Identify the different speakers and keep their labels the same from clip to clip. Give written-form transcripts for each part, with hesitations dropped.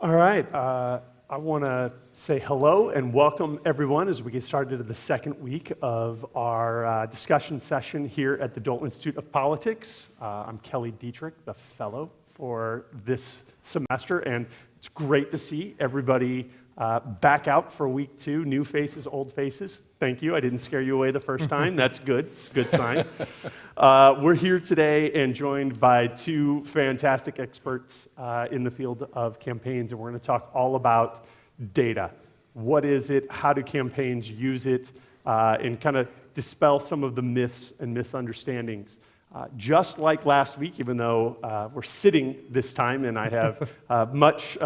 Speaker 1: All right, I want to say hello and welcome everyone as we get started to the second week of our discussion session here at the Dole Institute of Politics. I'm Kelly Dietrich, the fellow for this semester, and it's great to see everybody back out for week 2, new faces, old faces. Thank you, I didn't scare you away the first time. That's good, it's a good sign. We're here today and joined by 2 fantastic experts in the field of campaigns, and we're going to talk all about data. What is it? How do campaigns use it? And kind of dispel some of the myths and misunderstandings. Just like last week, even though we're sitting this time and I have much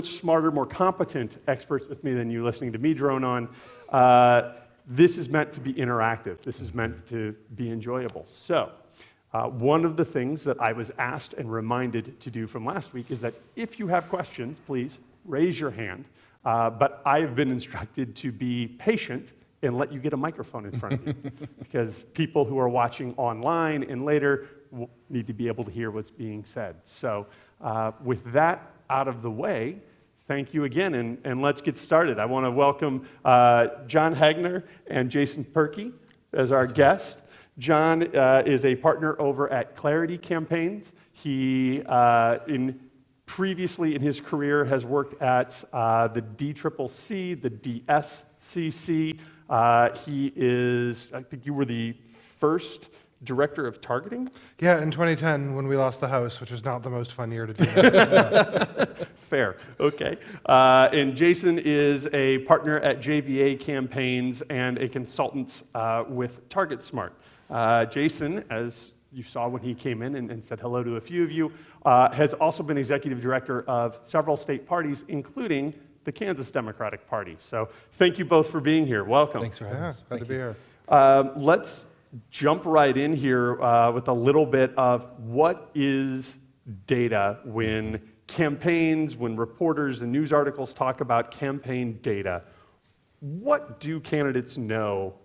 Speaker 1: smarter, more competent experts with me than you listening to me drone on, this is meant to be interactive. This is meant to be enjoyable. So one of the things that I was asked and reminded to do from last week is that if you have questions, please raise your hand. But I've been instructed to be patient and let you get a microphone in front of you because people who are watching online and later will need to be able to hear what's being said. So with that out of the way, thank you again, and let's get started. I want to welcome John Hagner and Jason Perkey as our guest. John is a partner over at Clarity Campaigns. He, previously in his career, has worked at the DCCC, the DSCC. He is, I think you were the first director of targeting?
Speaker 2: Yeah, in 2010 when we lost the House, which was not the most fun year to do that.
Speaker 1: Fair, okay. And Jason is a partner at JVA Campaigns and a consultant with TargetSmart. Jason, as you saw when he came in and said hello to a few of you, has also been executive director of several state parties, including the Kansas Democratic Party. So thank you both for being here. Welcome.
Speaker 3: Thanks for having us.
Speaker 2: Good to be here.
Speaker 1: Let's jump right in here with a little bit of what is data when campaigns, when reporters and news articles talk about campaign data. What do candidates know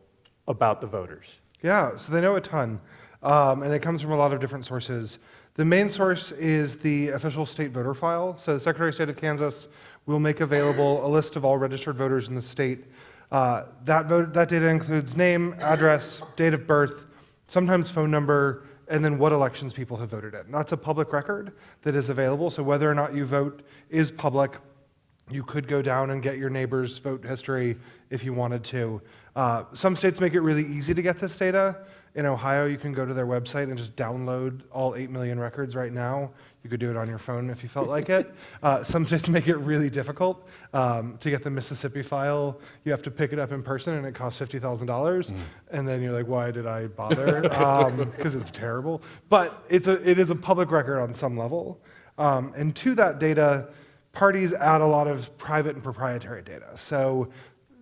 Speaker 1: about the voters?
Speaker 2: Yeah, so they know a ton, and it comes from a lot of different sources. The main source is the official state voter file. So the Secretary of State of Kansas will make available a list of all registered voters in the state. That data includes name, address, date of birth, sometimes phone number, and then what elections people have voted in. That's a public record that is available, so whether or not you vote is public. You could go down and get your neighbor's vote history if you wanted to. Some states make it really easy to get this data. In Ohio, you can go to their website and just download all 8 million records right now. You could do it on your phone if you felt like it. Some states make it really difficult. To get the Mississippi file, you have to pick it up in person and it costs $50,000. And then you're like, why did I bother? Because it's terrible. But it is a public record on some level. And to that data, parties add a lot of private and proprietary data. So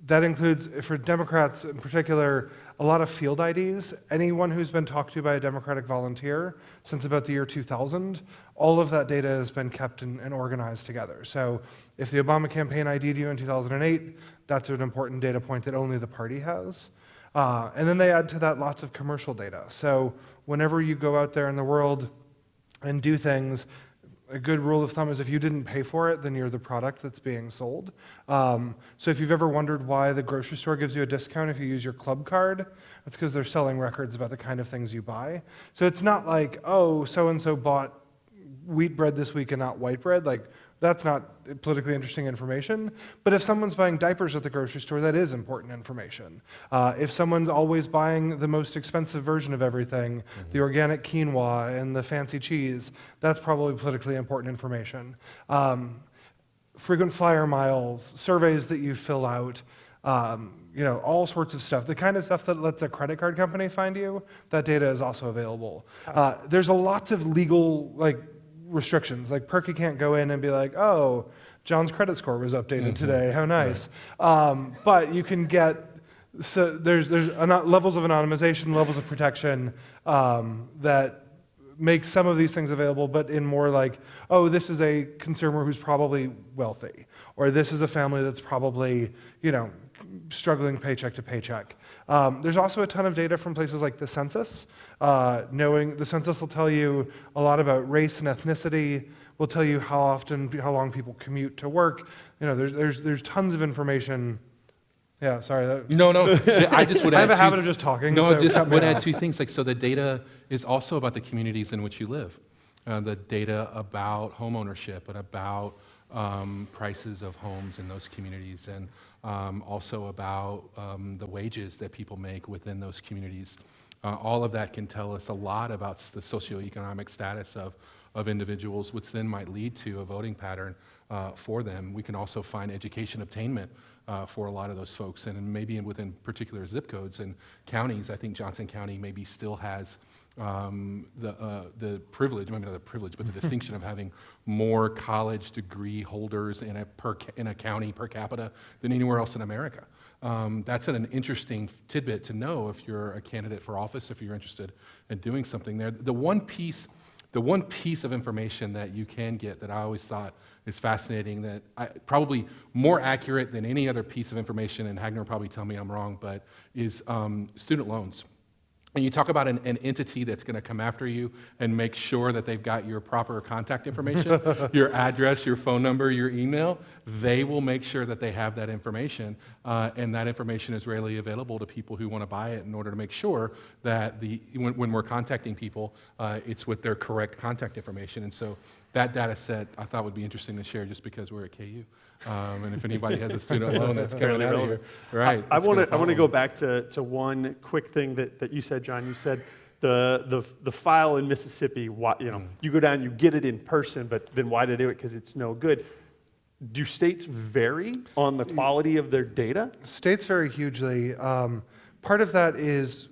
Speaker 2: that includes, for Democrats in particular, a lot of field IDs. Anyone who's been talked to by a Democratic volunteer since about the year 2000, all of that data has been kept and organized together. So if the Obama campaign ID'd you in 2008, that's an important data point that only the party has. And then they add to that lots of commercial data. So whenever you go out there in the world and do things, a good rule of thumb is if you didn't pay for it, then you're the product that's being sold. So if you've ever wondered why the grocery store gives you a discount if you use your club card, that's because they're selling records about the kind of things you buy. So it's not like, oh, so-and-so bought wheat bread this week and not white bread. Like, that's not politically interesting information. But if someone's buying diapers at the grocery store, that is important information. If someone's always buying the most expensive version of everything, the organic quinoa and the fancy cheese, that's probably politically important information. Frequent flyer miles, surveys that you fill out, all sorts of stuff. The kind of stuff that lets a credit card company find you, that data is also available. There's lots of legal, restrictions. Like Perky can't go in and be like, oh, John's credit score was updated today, how nice. Right. But you can get, so there's levels of anonymization, levels of protection that make some of these things available, but in more like, oh, this is a consumer who's probably wealthy, or this is a family that's probably, struggling paycheck to paycheck. There's also a ton of data from places like the census. The census will tell you a lot about race and ethnicity, will tell you how long people commute to work. There's tons of information. Yeah, sorry.
Speaker 3: No. I just would add
Speaker 2: I have a
Speaker 3: two-
Speaker 2: habit of just talking.
Speaker 3: No,
Speaker 2: so
Speaker 3: just
Speaker 2: cut me
Speaker 3: would add
Speaker 2: off.
Speaker 3: two things. So the data is also about the communities in which you live. The data about home ownership and about prices of homes in those communities, and also about the wages that people make within those communities. All of that can tell us a lot about the socioeconomic status of individuals, which then might lead to a voting pattern for them. We can also find education obtainment for a lot of those folks, and maybe within particular zip codes and counties. I think Johnson County maybe still has the privilege, maybe not the privilege, but the distinction of having more college degree holders in a county per capita than anywhere else in America. That's an interesting tidbit to know if you're a candidate for office, if you're interested in doing something there. The one piece of information that you can get that I always thought is fascinating, that probably more accurate than any other piece of information, and Hagner will probably tell me I'm wrong, but is student loans. And you talk about an entity that's going to come after you and make sure that they've got your proper contact information, your address, your phone number, your email. They will make sure that they have that information, and that information is readily available to people who want to buy it, in order to make sure that when we're contacting people, it's with their correct contact information. And so that data set I thought would be interesting to share, just because we're at KU. And if anybody has a student loan that's coming out of here, right?
Speaker 1: I want to go back to one quick thing that you said, John. You said the file in Mississippi. You go down, you get it in person, but then why to do it? Because it's no good. Do states vary on the quality of their data?
Speaker 2: States vary hugely. Part of that is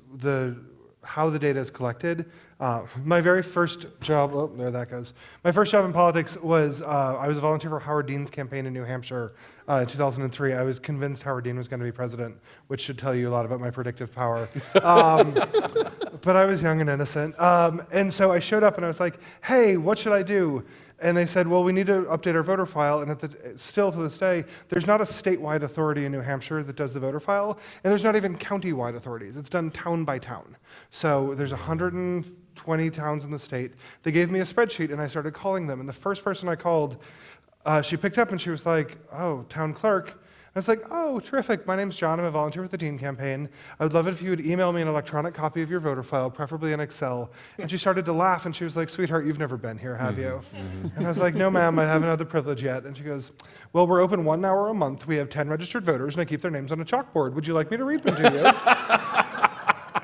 Speaker 2: how the data is collected. My very first job, there that goes. My first job in politics was, I was a volunteer for Howard Dean's campaign in New Hampshire in 2003. I was convinced Howard Dean was going to be president, which should tell you a lot about my predictive power. But I was young and innocent. And so I showed up and I was like, hey, what should I do? And they said, well, we need to update our voter file. And still to this day, there's not a statewide authority in New Hampshire that does the voter file. And there's not even county-wide authorities. It's done town by town. So there's 120 towns in the state. They gave me a spreadsheet and I started calling them. And the first person I called, she picked up and she was like, oh, town clerk. I was like, oh, terrific. My name's John. I'm a volunteer with the Dean campaign. I would love it if you would email me an electronic copy of your voter file, preferably in Excel. And she started to laugh, and she was like, sweetheart, you've never been here, have you? And I was like, no, ma'am, I haven't had the privilege yet. And she goes, well, we're open 1 hour a month. We have 10 registered voters, and I keep their names on a chalkboard. Would you like me to read them to you?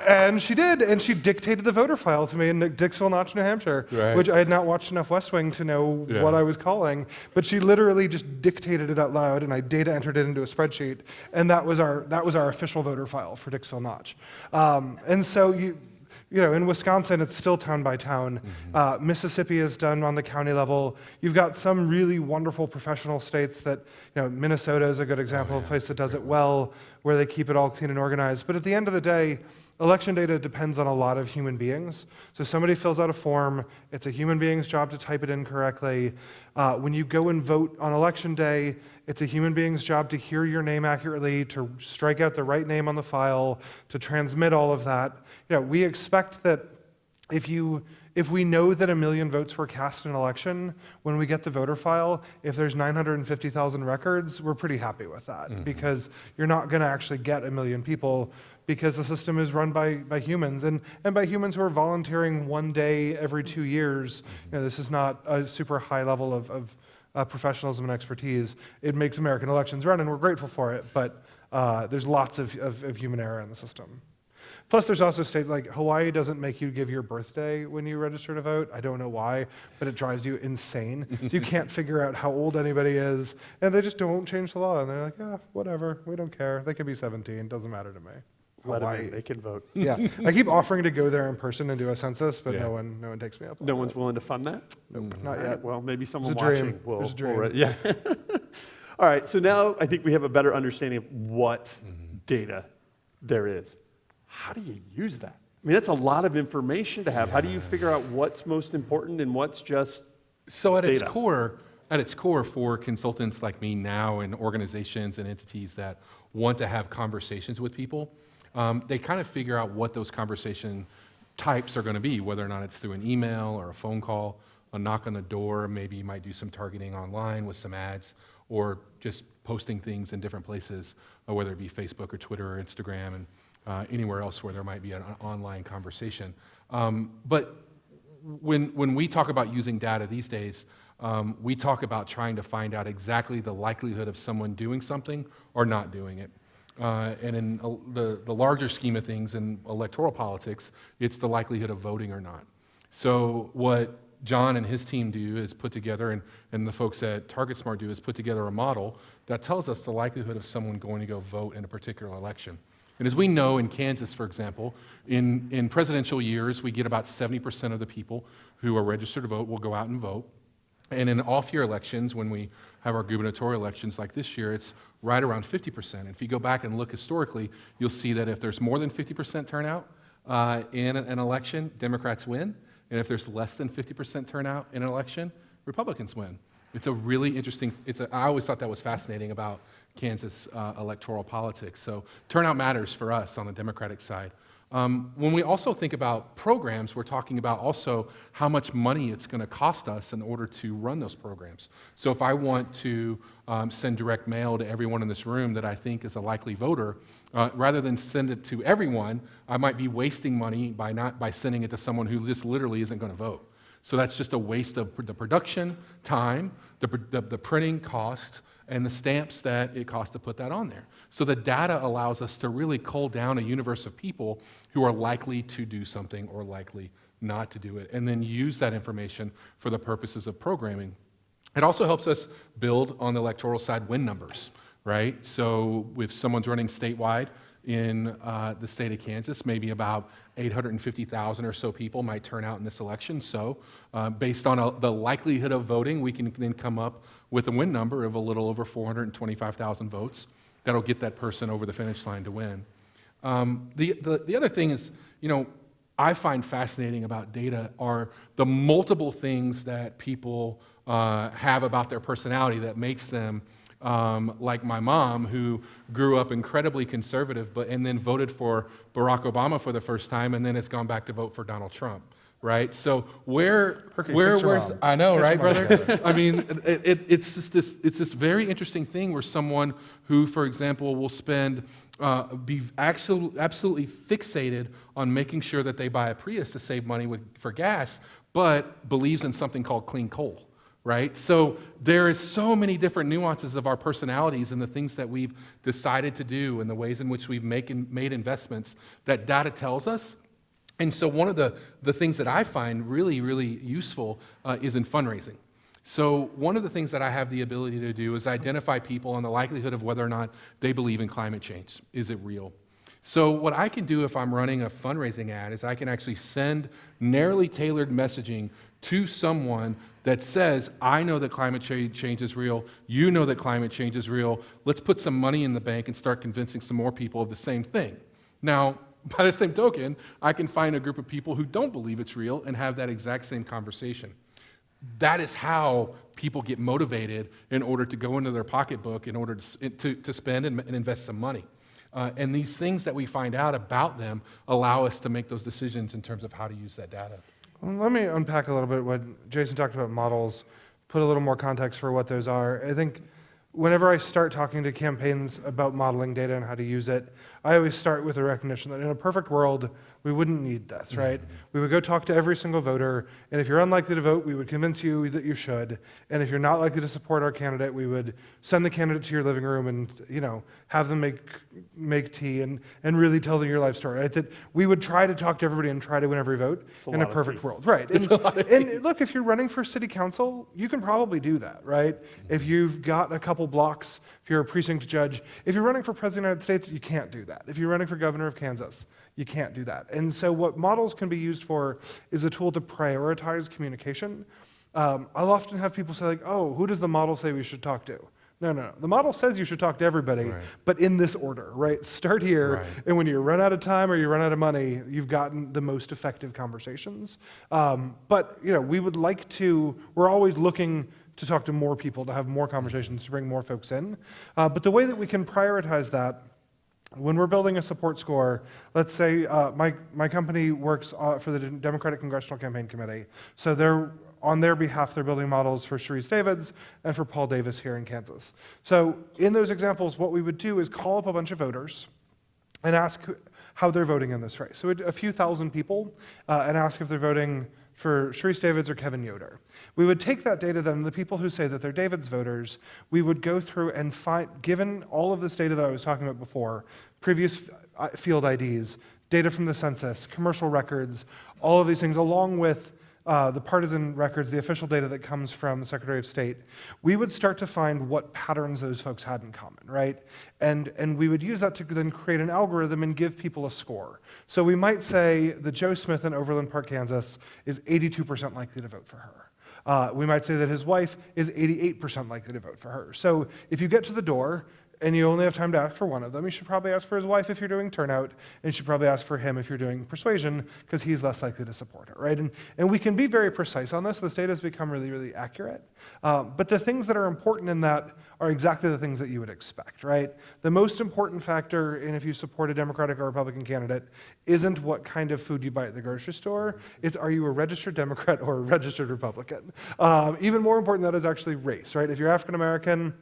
Speaker 2: And she did, and she dictated the voter file to me in Dixville Notch, New Hampshire,
Speaker 3: Right.
Speaker 2: which I had not watched enough West Wing to know what I was calling. But she literally just dictated it out loud, and I data entered it into a spreadsheet, and that was our official voter file for Dixville Notch. And so in Wisconsin, it's still town by town. Mississippi is done on the county level. You've got some really wonderful professional states that, Minnesota is a good example of a place that does it well, where they keep it all clean and organized. But at the end of the day, election data depends on a lot of human beings. So somebody fills out a form, it's a human being's job to type it in correctly. When you go and vote on election day, it's a human being's job to hear your name accurately, to strike out the right name on the file, to transmit all of that. We expect that if we know that 1 million votes were cast in an election, when we get the voter file, if there's 950,000 records, we're pretty happy with that, because you're not going to actually get 1 million people, because the system is run by humans, and by humans who are volunteering 1 day every 2 years. This is not a super high level of professionalism and expertise. It makes American elections run, and we're grateful for it, but there's lots of human error in the system. Plus, there's also states like Hawaii doesn't make you give your birthday when you register to vote. I don't know why, but it drives you insane. So you can't figure out how old anybody is, and they just don't change the law. And they're like, yeah, whatever, we don't care. They could be 17, doesn't matter to me.
Speaker 1: Let them
Speaker 2: Hawaii.
Speaker 1: in, they can vote.
Speaker 2: Yeah, I keep offering to go there in person and do a census, but no one takes me up on
Speaker 1: No
Speaker 2: it.
Speaker 1: one's willing to fund that?
Speaker 2: Nope, not
Speaker 1: All right,
Speaker 2: yet.
Speaker 1: well, maybe someone
Speaker 2: There's a dream.
Speaker 1: watching will.
Speaker 2: There's a dream.
Speaker 1: Yeah. All right, so now I think we have a better understanding of what data there is. How do you use that? I mean, that's a lot of information to have. How do you figure out what's most important and what's just
Speaker 3: So at its
Speaker 1: data?
Speaker 3: core, for consultants like me now, and organizations and entities that want to have conversations with people, they kind of figure out what those conversation types are going to be, whether or not it's through an email or a phone call a knock on the door. Maybe you might do some targeting online with some ads, or just posting things in different places, whether it be Facebook or Twitter or Instagram, and anywhere else where there might be an online conversation. But when we talk about using data these days, we talk about trying to find out exactly the likelihood of someone doing something or not doing it. And in the larger scheme of things in electoral politics, it's the likelihood of voting or not. So what John and his team do is put together, and the folks at TargetSmart do, is put together a model that tells us the likelihood of someone going to go vote in a particular election. And as we know in Kansas, for example, in presidential years, we get about 70% of the people who are registered to vote will go out and vote. And in off-year elections, when we have our gubernatorial elections like this year, it's right around 50%. And if you go back and look historically, you'll see that if there's more than 50% turnout in an election, Democrats win. And if there's less than 50% turnout in an election, Republicans win. It's a really interesting, I always thought that was fascinating about Kansas electoral politics. So turnout matters for us on the Democratic side. When we also think about programs, we're talking about also how much money it's going to cost us in order to run those programs. So if I want to send direct mail to everyone in this room that I think is a likely voter, rather than send it to everyone, I might be wasting money by sending it to someone who just literally isn't going to vote. So that's just a waste of the production time, the printing cost, and the stamps that it costs to put that on there. So the data allows us to really cull down a universe of people who are likely to do something or likely not to do it, and then use that information for the purposes of programming. It also helps us build on the electoral side win numbers, right? So if someone's running statewide in the state of Kansas, maybe about 850,000 or so people might turn out in this election. So based on the likelihood of voting, we can then come up with a win number of a little over 425,000 votes. That'll get that person over the finish line to win. The other thing is, I find fascinating about data are the multiple things that people have about their personality that makes them like my mom, who grew up incredibly conservative, and then voted for Barack Obama for the first time, and then has gone back to vote for Donald Trump, right? So where's I know, right, brother? I mean, it's this very interesting thing where someone who, for example, will be absolutely fixated on making sure that they buy a Prius to save money for gas, but believes in something called clean coal. Right? So there is so many different nuances of our personalities and the things that we've decided to do and the ways in which we've made investments that data tells us. And so one of the things that I find really, really useful is in fundraising. So one of the things that I have the ability to do is identify people on the likelihood of whether or not they believe in climate change. Is it real? So what I can do if I'm running a fundraising ad is I can actually send narrowly tailored messaging to someone that says, I know that climate change is real, you know that climate change is real, let's put some money in the bank and start convincing some more people of the same thing. Now, by the same token, I can find a group of people who don't believe it's real and have that exact same conversation. That is how people get motivated in order to go into their pocketbook in order to spend and invest some money. And these things that we find out about them allow us to make those decisions in terms of how to use that data.
Speaker 2: Well, let me unpack a little bit what Jason talked about models, put a little more context for what those are. I think whenever I start talking to campaigns about modeling data and how to use it, I always start with a recognition that in a perfect world, we wouldn't need this, right? We would go talk to every single voter, and if you're unlikely to vote, we would convince you that you should, and if you're not likely to support our candidate, we would send the candidate to your living room and have them make tea and really tell them your life story. Right? That we would try to talk to everybody and try to win every vote in a perfect world, right? And look, if you're running for city council, you can probably do that, right? If you've got a couple blocks, if you're a precinct judge, if you're running for president of the United States, you can't do that. If you're running for governor of Kansas, you can't do that. And so what models can be used for is a tool to prioritize communication. I'll often have people say, like, oh, who does the model say we should talk to? No. The model says you should talk to everybody, right, but in this order, right? Start here, right, and when you run out of time or you run out of money, you've gotten the most effective conversations. But we would like to, we're always looking to talk to more people, to have more conversations, to bring more folks in. But the way that we can prioritize that, when we're building a support score, let's say my company works for the Democratic Congressional Campaign Committee. So they're on their behalf, they're building models for Sharice Davids and for Paul Davis here in Kansas. So in those examples, what we would do is call up a bunch of voters and ask how they're voting in this race. So a few thousand people and ask if they're voting for Sharice Davids or Kevin Yoder. We would take that data then, the people who say that they're Davids voters, we would go through and find, given all of this data that I was talking about before, previous field IDs, data from the census, commercial records, all of these things, along with the partisan records, the official data that comes from the Secretary of State, we would start to find what patterns those folks had in common, right? And we would use that to then create an algorithm and give people a score. So we might say that Joe Smith in Overland Park, Kansas is 82% likely to vote for her. We might say that his wife is 88% likely to vote for her. So if you get to the door, and you only have time to ask for one of them, you should probably ask for his wife if you're doing turnout, and you should probably ask for him if you're doing persuasion, because he's less likely to support her, right? And we can be very precise on this. This data has become really, really accurate. But the things that are important in that are exactly the things that you would expect, right? The most important factor in if you support a Democratic or Republican candidate isn't what kind of food you buy at the grocery store. It's, are you a registered Democrat or a registered Republican? Even more important than that is actually race, right? If you're African American,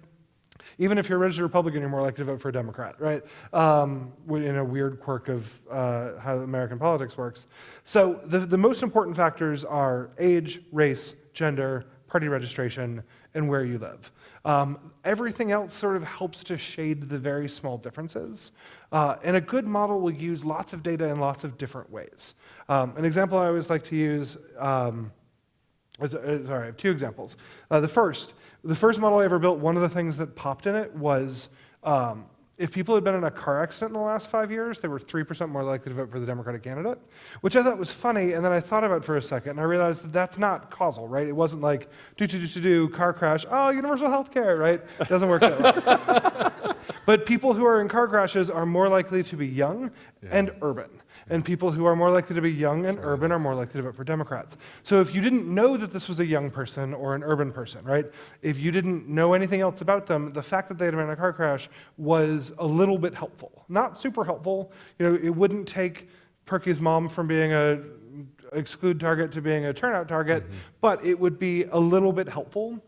Speaker 2: even if you're a registered Republican, you're more likely to vote for a Democrat, right? In a weird quirk of how American politics works. So the most important factors are age, race, gender, party registration, and where you live. Everything else sort of helps to shade the very small differences. And a good model will use lots of data in lots of different ways. An example I always like to use sorry, I have two examples. The first model I ever built, one of the things that popped in it was if people had been in a car accident in the last 5 years, they were 3% more likely to vote for the Democratic candidate, which I thought was funny, and then I thought about it for a second, and I realized that that's not causal, right? It wasn't like, car crash, oh, universal health care, right? It doesn't work that way. But people who are in car crashes are more likely to be young and urban. And people who are more likely to be young and urban are more likely to vote for Democrats. So if you didn't know that this was a young person or an urban person, right? If you didn't know anything else about them, the fact that they had been in a car crash was a little bit helpful. Not super helpful. You know, it wouldn't take Perky's mom from being a exclude target to being a turnout target, but it would be a little bit helpful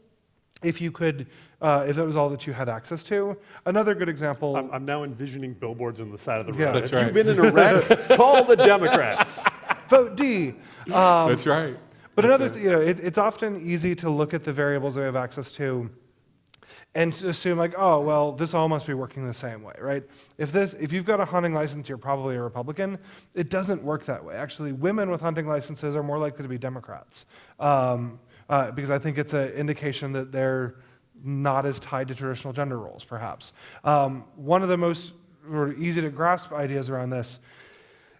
Speaker 2: if you could, if that was all that you had access to. Another good example.
Speaker 1: I'm now envisioning billboards on the side of the road.
Speaker 2: Yeah,
Speaker 3: that's
Speaker 1: Have
Speaker 3: right.
Speaker 1: you been in a wreck? Call the Democrats.
Speaker 2: Vote D.
Speaker 3: That's right.
Speaker 2: But another, it's often easy to look at the variables that we have access to and to assume like, oh, well, this all must be working the same way, right? If you've got a hunting license, you're probably a Republican. It doesn't work that way. Actually, women with hunting licenses are more likely to be Democrats. Because I think it's an indication that they're not as tied to traditional gender roles, perhaps. One of the most easy to grasp ideas around this,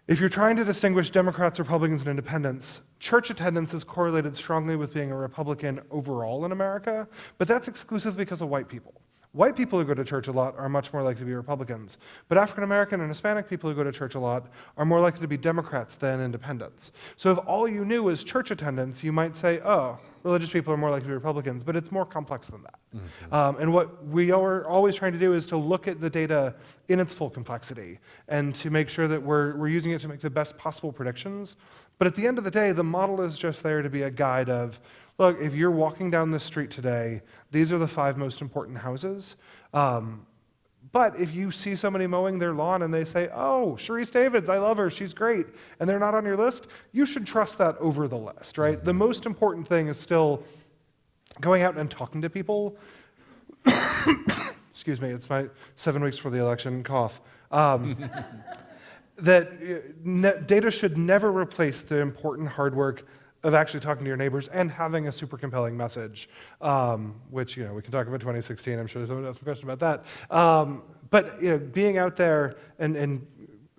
Speaker 2: if you're trying to distinguish Democrats, Republicans, and independents, church attendance is correlated strongly with being a Republican overall in America, but that's exclusively because of white people. White people who go to church a lot are much more likely to be Republicans, but African American and Hispanic people who go to church a lot are more likely to be Democrats than independents. So if all you knew was church attendance, you might say, oh, religious people are more likely to be Republicans, but it's more complex than that. And what we are always trying to do is to look at the data in its full complexity and to make sure that we're using it to make the best possible predictions. But at the end of the day, the model is just there to be a guide of, look, if you're walking down the street today, these are the 5 most important houses. But if you see somebody mowing their lawn and they say, oh, Sharice Davids, I love her, she's great, and they're not on your list, you should trust that over the list, right? The most important thing is still going out and talking to people. Excuse me, it's my 7 weeks before the election cough. That data should never replace the important hard work of actually talking to your neighbors and having a super compelling message, which, we can talk about 2016. I'm sure someone has some question about that. But being out there and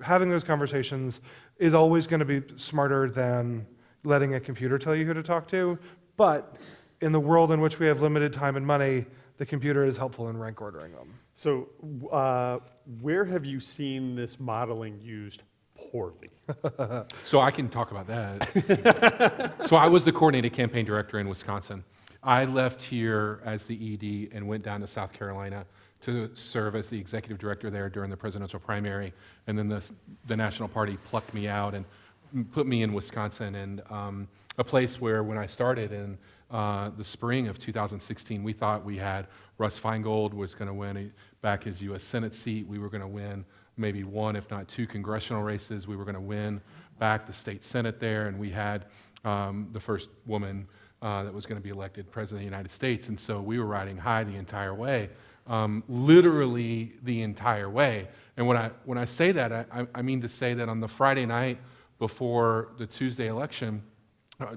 Speaker 2: having those conversations is always going to be smarter than letting a computer tell you who to talk to. But in the world in which we have limited time and money, the computer is helpful in rank ordering them.
Speaker 1: So where have you seen this modeling used poorly?
Speaker 3: So I can talk about that. So I was the coordinated campaign director in Wisconsin. I left here as the ED and went down to South Carolina to serve as the executive director there during the presidential primary. And then the National Party plucked me out and put me in Wisconsin. And a place where when I started in the spring of 2016, we thought we had Russ Feingold was going to win back his U.S. Senate seat. We were going to win maybe one, if not two, congressional races. We were going to win back the state Senate there, and we had the first woman that was going to be elected president of the United States. And so we were riding high the entire way, literally the entire way. And when I say that, I mean to say that on the Friday night before the Tuesday election,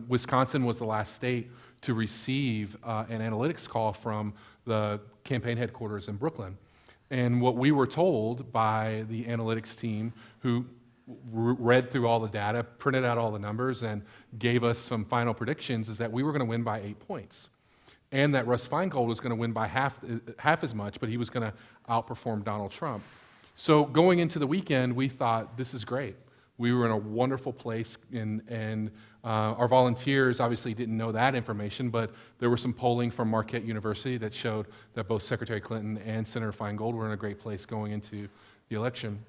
Speaker 3: Wisconsin was the last state to receive an analytics call from the campaign headquarters in Brooklyn. And what we were told by the analytics team, who read through all the data, printed out all the numbers, and gave us some final predictions, is that we were going to win by 8 points. And that Russ Feingold was going to win by half as much, but he was going to outperform Donald Trump. So going into the weekend, we thought, this is great. We were in a wonderful place, and our volunteers obviously didn't know that information, but there was some polling from Marquette University that showed that both Secretary Clinton and Senator Feingold were in a great place going into the election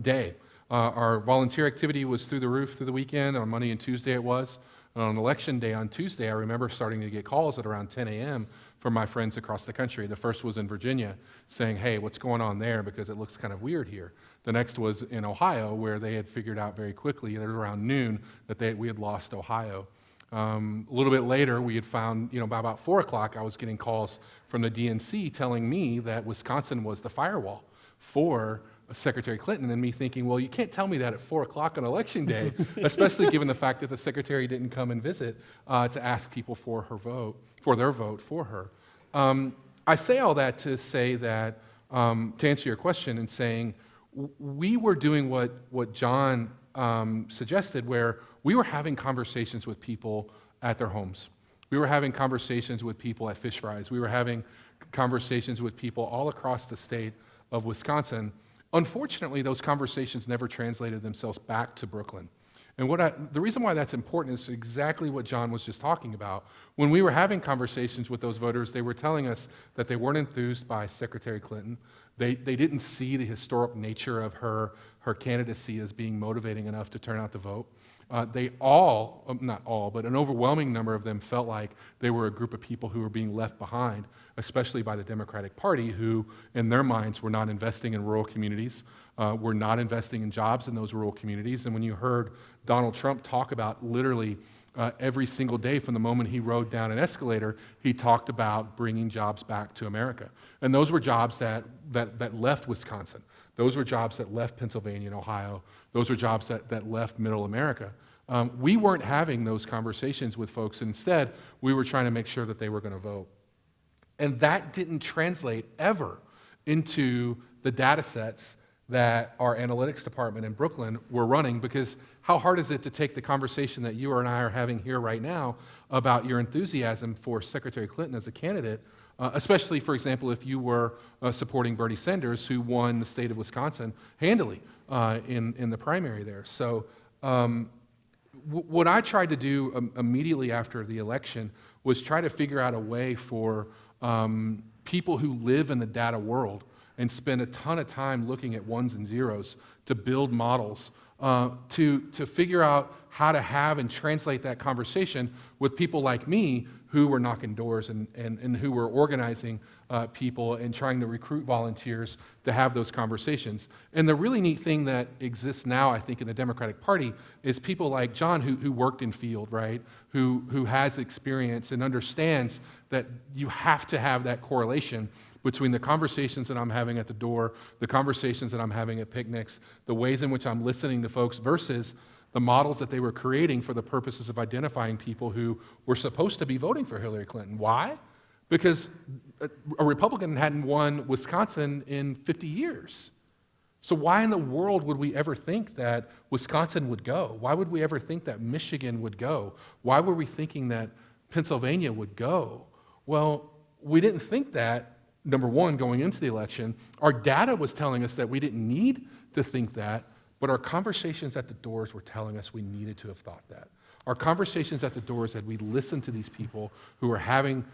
Speaker 3: day. Our volunteer activity was through the roof through the weekend. On Monday and Tuesday it was. And on election day on Tuesday, I remember starting to get calls at around 10 a.m. from my friends across the country. The first was in Virginia saying, hey, what's going on there, because it looks kind of weird here. The next was in Ohio, where they had figured out very quickly, at around noon, that we had lost Ohio. A little bit later, we had found, by about 4 o'clock, I was getting calls from the DNC telling me that Wisconsin was the firewall for Secretary Clinton, and me thinking, well, you can't tell me that at 4 o'clock on election day, especially given the fact that the secretary didn't come and visit to ask people for their vote for her. I say all that to say that, to answer your question, and saying we were doing what John suggested, where we were having conversations with people at their homes. We were having conversations with people at fish fries. We were having conversations with people all across the state of Wisconsin. Unfortunately, those conversations never translated themselves back to Brooklyn. And the reason why that's important is exactly what John was just talking about. When we were having conversations with those voters, they were telling us that they weren't enthused by Secretary Clinton. They didn't see the historic nature of her candidacy as being motivating enough to turn out to vote. They all, not all, but an overwhelming number of them felt like they were a group of people who were being left behind, especially by the Democratic Party, who, in their minds, were not investing in rural communities, were not investing in jobs in those rural communities. And when you heard Donald Trump talk about literally every single day from the moment he rode down an escalator, he talked about bringing jobs back to America. And those were jobs that left Wisconsin. Those were jobs that left Pennsylvania and Ohio. Those were jobs that left middle America. We weren't having those conversations with folks. Instead, we were trying to make sure that they were going to vote. And that didn't translate ever into the data sets that our analytics department in Brooklyn were running, because how hard is it to take the conversation that you and I are having here right now about your enthusiasm for Secretary Clinton as a candidate, especially, for example, if you were supporting Bernie Sanders, who won the state of Wisconsin handily in the primary there. So what I tried to do immediately after the election was try to figure out a way for people who live in the data world and spend a ton of time looking at ones and zeros to build models, to figure out how to have and translate that conversation with people like me who were knocking doors and who were organizing people and trying to recruit volunteers to have those conversations. And the really neat thing that exists now, I think, in the Democratic Party is people like John who worked in field, right? Who has experience and understands that you have to have that correlation between the conversations that I'm having at the door, the conversations that I'm having at picnics, the ways in which I'm listening to folks versus the models that they were creating for the purposes of identifying people who were supposed to be voting for Hillary Clinton. Why? Because a Republican hadn't won Wisconsin in 50 years. So why in the world would we ever think that Wisconsin would go? Why would we ever think that Michigan would go? Why were we thinking that Pennsylvania would go? Well, we didn't think that, number one, going into the election. Our data was telling us that we didn't need to think that, but our conversations at the doors were telling us we needed to have thought that. Our conversations at the doors that we listened to these people who were having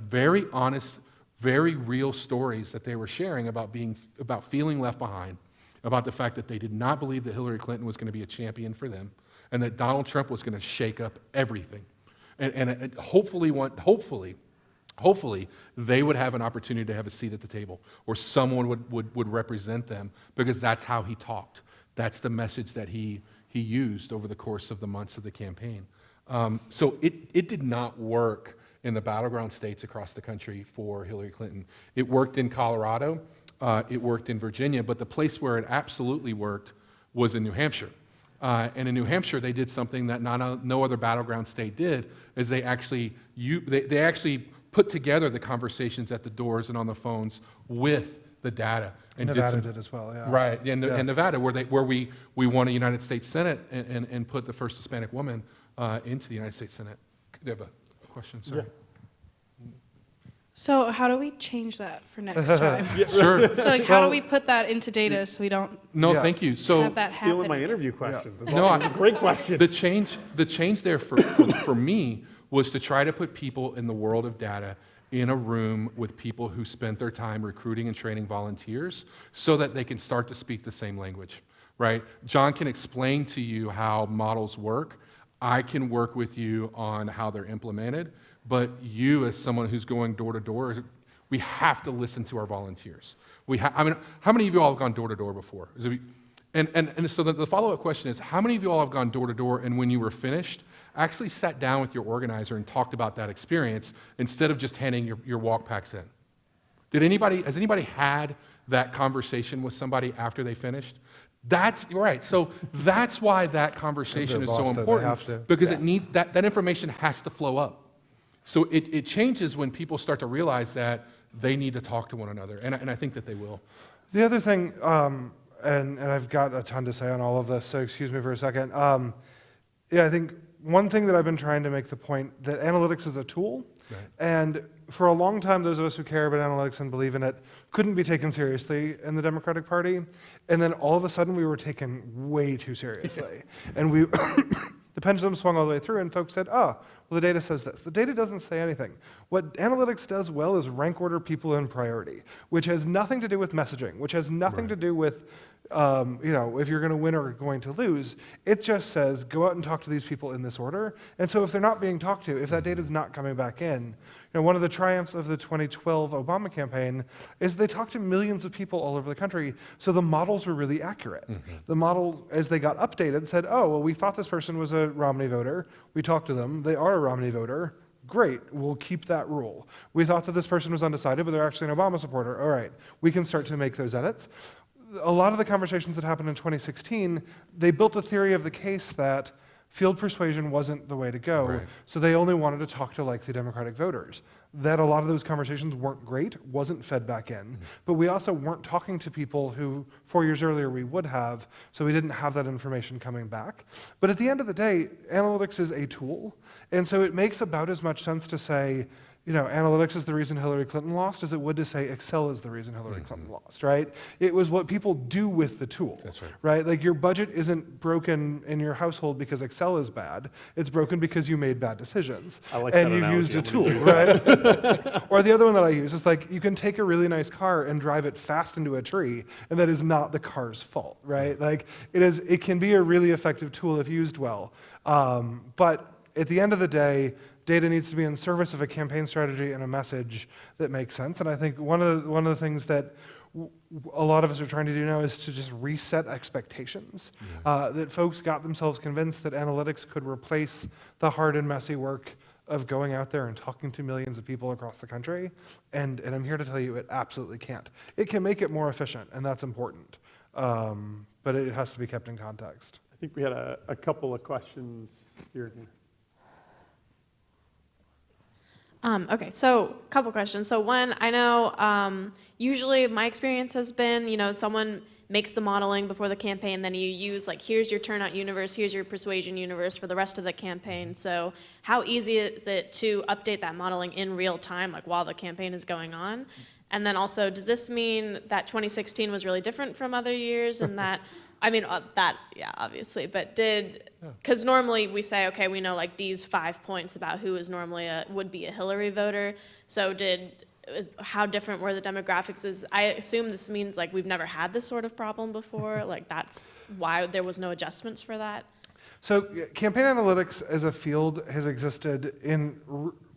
Speaker 3: very honest, very real stories that they were sharing about feeling left behind, about the fact that they did not believe that Hillary Clinton was going to be a champion for them, and that Donald Trump was going to shake up everything. And hopefully they would have an opportunity to have a seat at the table, or someone would represent them, because that's how he talked. That's the message that he used over the course of the months of the campaign. So it did not work in the battleground states across the country for Hillary Clinton. It worked in Colorado, it worked in Virginia, but the place where it absolutely worked was in New Hampshire. And in New Hampshire, they did something that no other battleground state did, is they actually put together the conversations at the doors and on the phones with the data. And
Speaker 2: Nevada did as well, yeah.
Speaker 3: Right, and Nevada, where we won a United States Senate and put the first Hispanic woman into the United States Senate. Do you have a question? Sorry.
Speaker 1: Yeah.
Speaker 4: So how do we change that for next time?
Speaker 3: Sure.
Speaker 4: So how do we put that into data so we don't
Speaker 3: No,
Speaker 2: Yeah.
Speaker 3: thank you. So
Speaker 4: have that
Speaker 1: Stealing
Speaker 4: happen?
Speaker 1: my interview questions. It's
Speaker 3: No,
Speaker 1: a great question.
Speaker 3: the change there for me was to try to put people in the world of data in a room with people who spent their time recruiting and training volunteers so that they can start to speak the same language, right? John can explain to you how models work. I can work with you on how they're implemented, but you, as someone who's going door to door, we have to listen to our volunteers. I mean, how many of you all have gone door to door before? And so the follow-up question is, how many of you all have gone door to door, and when you were finished, actually sat down with your organizer and talked about that experience instead of just handing your walk packs in? Has anybody had that conversation with somebody after they finished? That's right. So that's why that conversation is so important, because that information has to flow up. So it changes when people start to realize that they need to talk to one another, and I think that they will.
Speaker 2: The other thing, and I've got a ton to say on all of this, so excuse me for a second. I think one thing that I've been trying to make the point that analytics is a tool,
Speaker 3: Right.
Speaker 2: and for a long time, those of us who care about analytics and believe in it couldn't be taken seriously in the Democratic Party, and then all of a sudden we were taken way too seriously, and we. The pendulum swung all the way through, and folks said, well, the data says this. The data doesn't say anything. What analytics does well is rank order people in priority, which has nothing to do with messaging, which has nothing to do with, if you're going to win or going to lose. It just says, go out and talk to these people in this order. And so if they're not being talked to, if that data is not coming back in, one of the triumphs of the 2012 Obama campaign is they talked to millions of people all over the country, so the models were really accurate. Mm-hmm. The model, as they got updated, said, we thought this person was a Romney voter. We talked to them. They are a Romney voter. Great, we'll keep that rule. We thought that this person was undecided, but they're actually an Obama supporter. All right, we can start to make those edits. A lot of the conversations that happened in 2016, they built a theory of the case that field persuasion wasn't the way to go, right. So they only wanted to talk to likely Democratic voters. That a lot of those conversations weren't great, wasn't fed back in, but we also weren't talking to people who 4 years earlier we would have, so we didn't have that information coming back. But at the end of the day, analytics is a tool, and so it makes about as much sense to say, analytics is the reason Hillary Clinton lost as it would to say Excel is the reason Hillary Clinton lost, right? It was what people do with the tool,
Speaker 3: That's right.
Speaker 2: Right? Like your budget isn't broken in your household because Excel is bad. It's broken because you made bad decisions.
Speaker 1: I like
Speaker 2: and
Speaker 1: that
Speaker 2: you
Speaker 1: analogy.
Speaker 2: used a tool, right? Or the other one that I use is like you can take a really nice car and drive it fast into a tree, and that is not the car's fault, right? Like it can be a really effective tool if used well. But at the end of the day, data needs to be in service of a campaign strategy and a message that makes sense. And I think one of the things that a lot of us are trying to do now is to just reset expectations. That folks got themselves convinced that analytics could replace the hard and messy work of going out there and talking to millions of people across the country. And I'm here to tell you it absolutely can't. It can make it more efficient, and that's important. But it has to be kept in context.
Speaker 1: I think we had a couple of questions here.
Speaker 4: Okay, so a couple questions. So one, I know usually my experience has been, someone makes the modeling before the campaign, then you use here's your turnout universe, here's your persuasion universe for the rest of the campaign. So how easy is it to update that modeling in real time, while the campaign is going on? And then also, does this mean that 2016 was really different from other years and that, yeah, obviously, but because normally we say, okay, we know these 5 points about who is normally would be a Hillary voter. So how different were the demographics? I assume this means we've never had this sort of problem before. That's why there was no adjustments for that.
Speaker 2: So campaign analytics as a field has existed in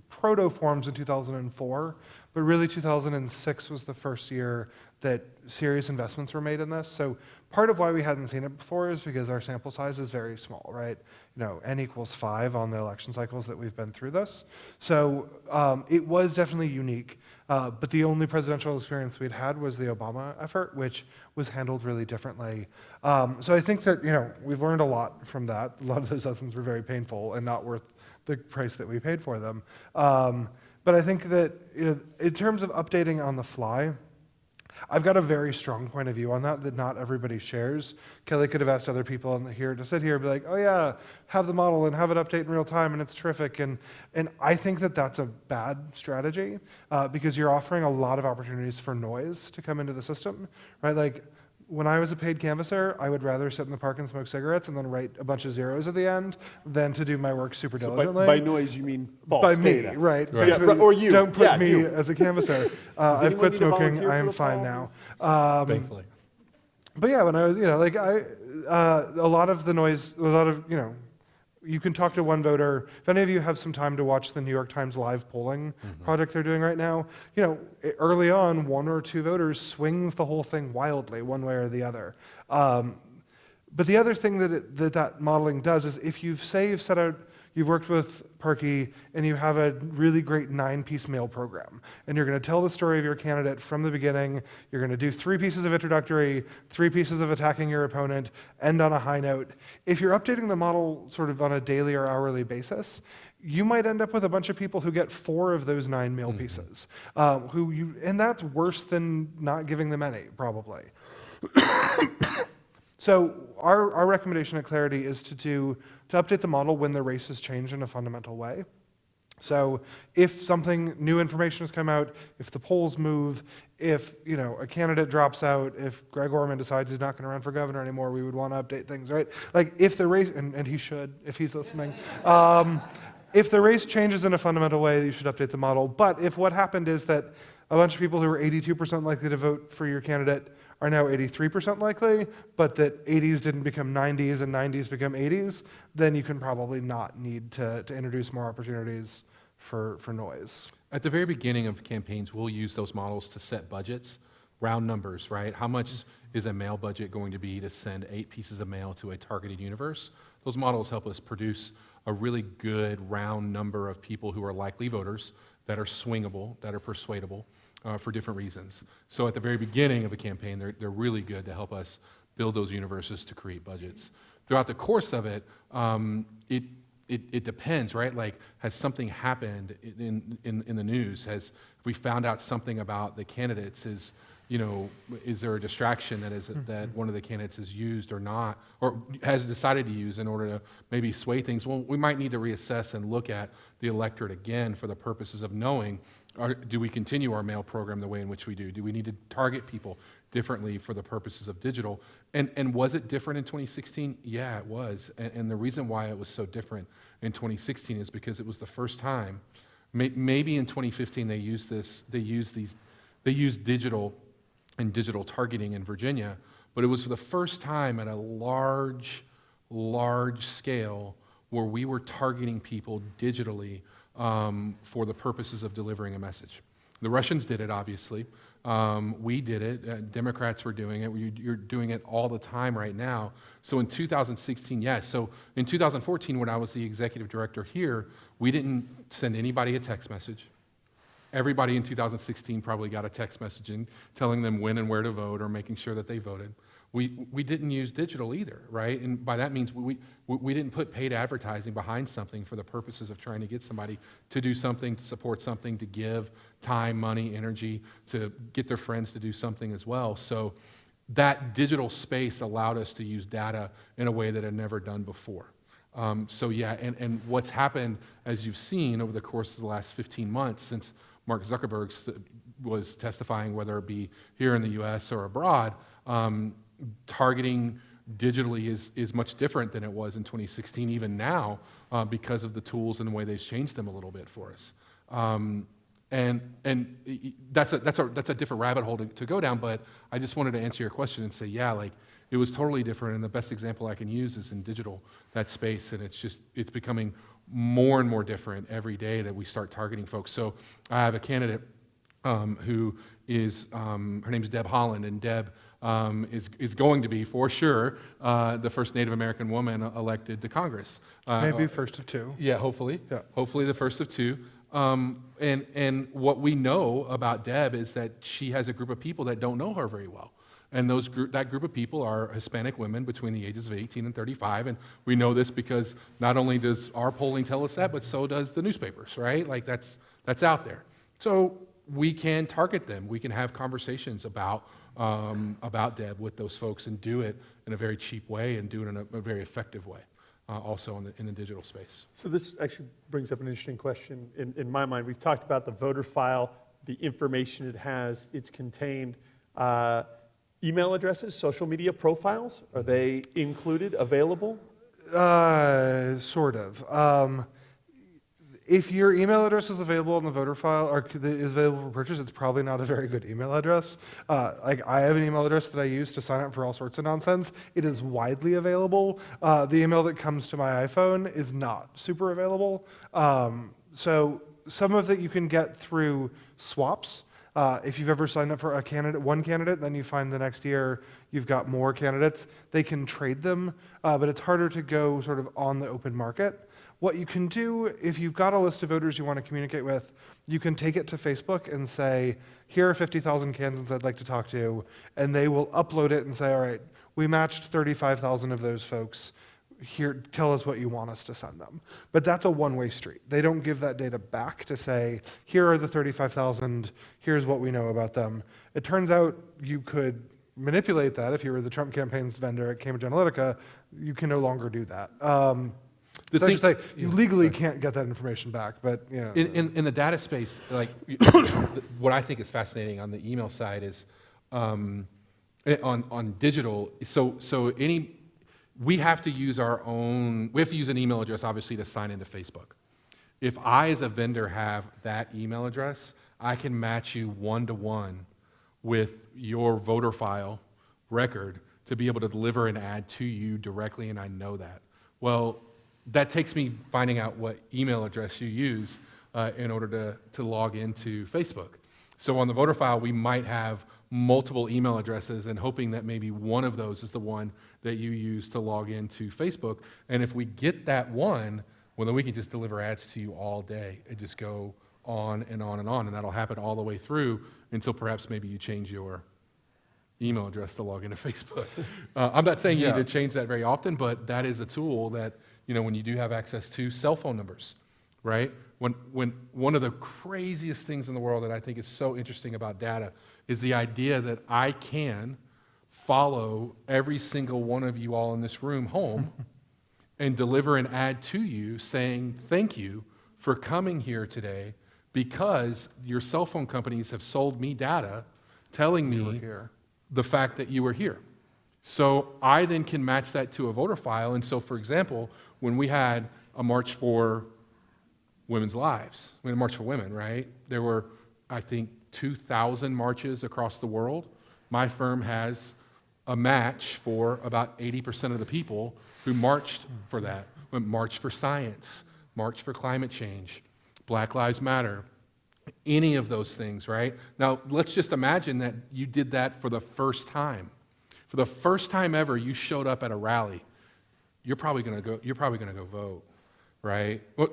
Speaker 2: proto forms in 2004, but really 2006 was the first year that serious investments were made in this. So part of why we hadn't seen it before is because our sample size is very small, right? N equals 5 on the election cycles that we've been through this. So it was definitely unique, but the only presidential experience we'd had was the Obama effort, which was handled really differently. So I think that, we've learned a lot from that. A lot of those lessons were very painful and not worth the price that we paid for them. But I think that, in terms of updating on the fly, I've got a very strong point of view on that not everybody shares. Kelly could have asked other people here to sit here and be like, oh yeah, have the model and have it update in real time and it's terrific. And I think that that's a bad strategy because you're offering a lot of opportunities for noise to come into the system, right? Like when I was a paid canvasser, I would rather sit in the park and smoke cigarettes and then write a bunch of zeros at the end than to do my work super
Speaker 1: So
Speaker 2: diligently.
Speaker 1: by noise, you mean false
Speaker 2: By me,
Speaker 1: data.
Speaker 2: right.
Speaker 3: Right.
Speaker 2: Basically,
Speaker 1: Yeah, or you.
Speaker 2: Don't put
Speaker 1: Yeah,
Speaker 2: me
Speaker 1: you.
Speaker 2: as a canvasser. I've
Speaker 1: anyone
Speaker 2: quit
Speaker 1: need to volunteer
Speaker 2: smoking.
Speaker 1: for
Speaker 2: I am
Speaker 1: the
Speaker 2: fine
Speaker 1: fall?
Speaker 2: now.
Speaker 3: Thankfully.
Speaker 2: But yeah, when I was, a lot of the noise, you can talk to one voter. If any of you have some time to watch the New York Times live polling project they're doing right now, early on, 1 or 2 voters swings the whole thing wildly, one way or the other. But the other thing that modeling does is if you've worked with Perkey and you have a really great 9-piece mail program, and you're going to tell the story of your candidate from the beginning, you're going to do 3 pieces of introductory, 3 pieces of attacking your opponent, end on a high note. If you're updating the model sort of on a daily or hourly basis, you might end up with a bunch of people who get 4 of those 9 mail pieces, and that's worse than not giving them any, probably. So our recommendation at Clarity is to update the model when the race has changed in a fundamental way. So if new information has come out, if the polls move, if a candidate drops out, if Greg Orman decides he's not going to run for governor anymore, we would want to update things, right? Like if the race, and he should, if he's listening, if the race changes in a fundamental way, you should update the model. But if what happened is that a bunch of people who were 82% likely to vote for your candidate are now 83% likely, but that 80s didn't become 90s and 90s become 80s, then you can probably not need to introduce more opportunities for noise.
Speaker 3: At the very beginning of campaigns, we'll use those models to set budgets, round numbers, right? How much is a mail budget going to be to send 8 pieces of mail to a targeted universe? Those models help us produce a really good round number of people who are likely voters that are swingable, that are persuadable, for different reasons. So at the very beginning of a campaign, they're really good to help us build those universes to create budgets. Throughout the course of it, it depends, right? Like, has something happened in the news? Have we found out something about the candidates? Is there a distraction that one of the candidates has used or not, or has decided to use in order to maybe sway things? Well, we might need to reassess and look at the electorate again for the purposes of knowing, do we continue our mail program the way in which we do? Do we need to target people differently for the purposes of digital? And was it different in 2016? Yeah, it was. And the reason why it was so different in 2016 is because it was the first time, maybe in 2015 they used digital and digital targeting in Virginia, but it was for the first time at a large scale where we were targeting people digitally for the purposes of delivering a message. The Russians did it, obviously. We did it. Democrats were doing it. You're doing it all the time right now. So in 2016, yes. So in 2014, when I was the executive director here, we didn't send anybody a text message. Everybody in 2016 probably got a text messaging telling them when and where to vote or making sure that they voted. We didn't use digital either, right? And by that means we didn't put paid advertising behind something for the purposes of trying to get somebody to do something, to support something, to give time, money, energy, to get their friends to do something as well. So that digital space allowed us to use data in a way that had never done before. So yeah, and what's happened, as you've seen over the course of the last 15 months since Mark Zuckerberg was testifying, whether it be here in the US or abroad, targeting digitally is much different than it was in 2016, even now, because of the tools and the way they've changed them a little bit for us. And that's a different rabbit hole to go down, but I just wanted to answer your question and say, yeah, like It was totally different, and the best example I can use is in digital, that space, and it's becoming more and more different every day that we start targeting folks. So I have a candidate who is, her name is Deb Holland, and Deb is going to be, for sure, the first Native American woman elected to Congress.
Speaker 2: Maybe first of two.
Speaker 3: Yeah, hopefully.
Speaker 2: Yeah.
Speaker 3: Hopefully the first of two. And what we know about Deb is that she has a group of people that don't know her very well. And that group of people are Hispanic women between the ages of 18 and 35. And we know this because not only does our polling tell us that, but so does the newspapers, right? Like that's out there. So we can target them. We can have conversations about Deb with those folks and do it in a very cheap way and do it in a very effective way, also in the digital space.
Speaker 1: So this actually brings up an interesting question in my mind. We've talked about the voter file, the information it has. It's contained. Email addresses, social media profiles, are they included, available?
Speaker 2: Sort of. If your email address is available on the voter file or is available for purchase, it's probably not a very good email address. Like I have an email address that I use to sign up for all sorts of nonsense. It is widely available. The email that comes to my iPhone is not super available. So some of it you can get through swaps. If you've ever signed up for one candidate, then you find the next year you've got more candidates. They can trade them, but it's harder to go sort of on the open market. What you can do, if you've got a list of voters you want to communicate with, you can take it to Facebook and say, here are 50,000 Kansans I'd like to talk to, and they will upload it and say, all right, we matched 35,000 of those folks. Here, tell us what you want us to send them. But that's a one-way street. They don't give that data back to say, here are the 35,000, here's what we know about them. It turns out you could manipulate that. If you were the Trump campaign's vendor at Cambridge Analytica, you can no longer do that. You legally can't get that information back, but you know.
Speaker 3: In the data space, like what I think is fascinating on the email side is on digital. We have to use an email address, obviously, to sign into Facebook. If I, as a vendor, have that email address, I can match you one-to-one with your voter file record to be able to deliver an ad to you directly, and I know that. Well, that takes me finding out what email address you use in order to log into Facebook. So on the voter file, we might have multiple email addresses and hoping that maybe one of those is the one that you use to log into Facebook. And if we get that one, well, then we can just deliver ads to you all day and just go on and on and on. And that'll happen all the way through until perhaps maybe you change your email address to log into Facebook. I'm not saying you need to change that very often, but that is a tool that, you know, when you do have access to cell phone numbers, right? When one of the craziest things in the world that I think is so interesting about data is the idea that I can follow every single one of you all in this room home and deliver an ad to you saying thank you for coming here today because your cell phone companies have sold me data telling me the fact that you were here. So I then can match that to a voter file. And so, for example, when we had a March for Women's Lives, we had a March for Women, right? There were, I think, 2,000 marches across the world. My firm has a match for about 80% of the people who marched for that. March for science, March for climate change, Black Lives Matter, any of those things, right? Now, let's just imagine that you did that for the first time. For the first time ever, you showed up at a rally. You're probably going to go vote, right? Well,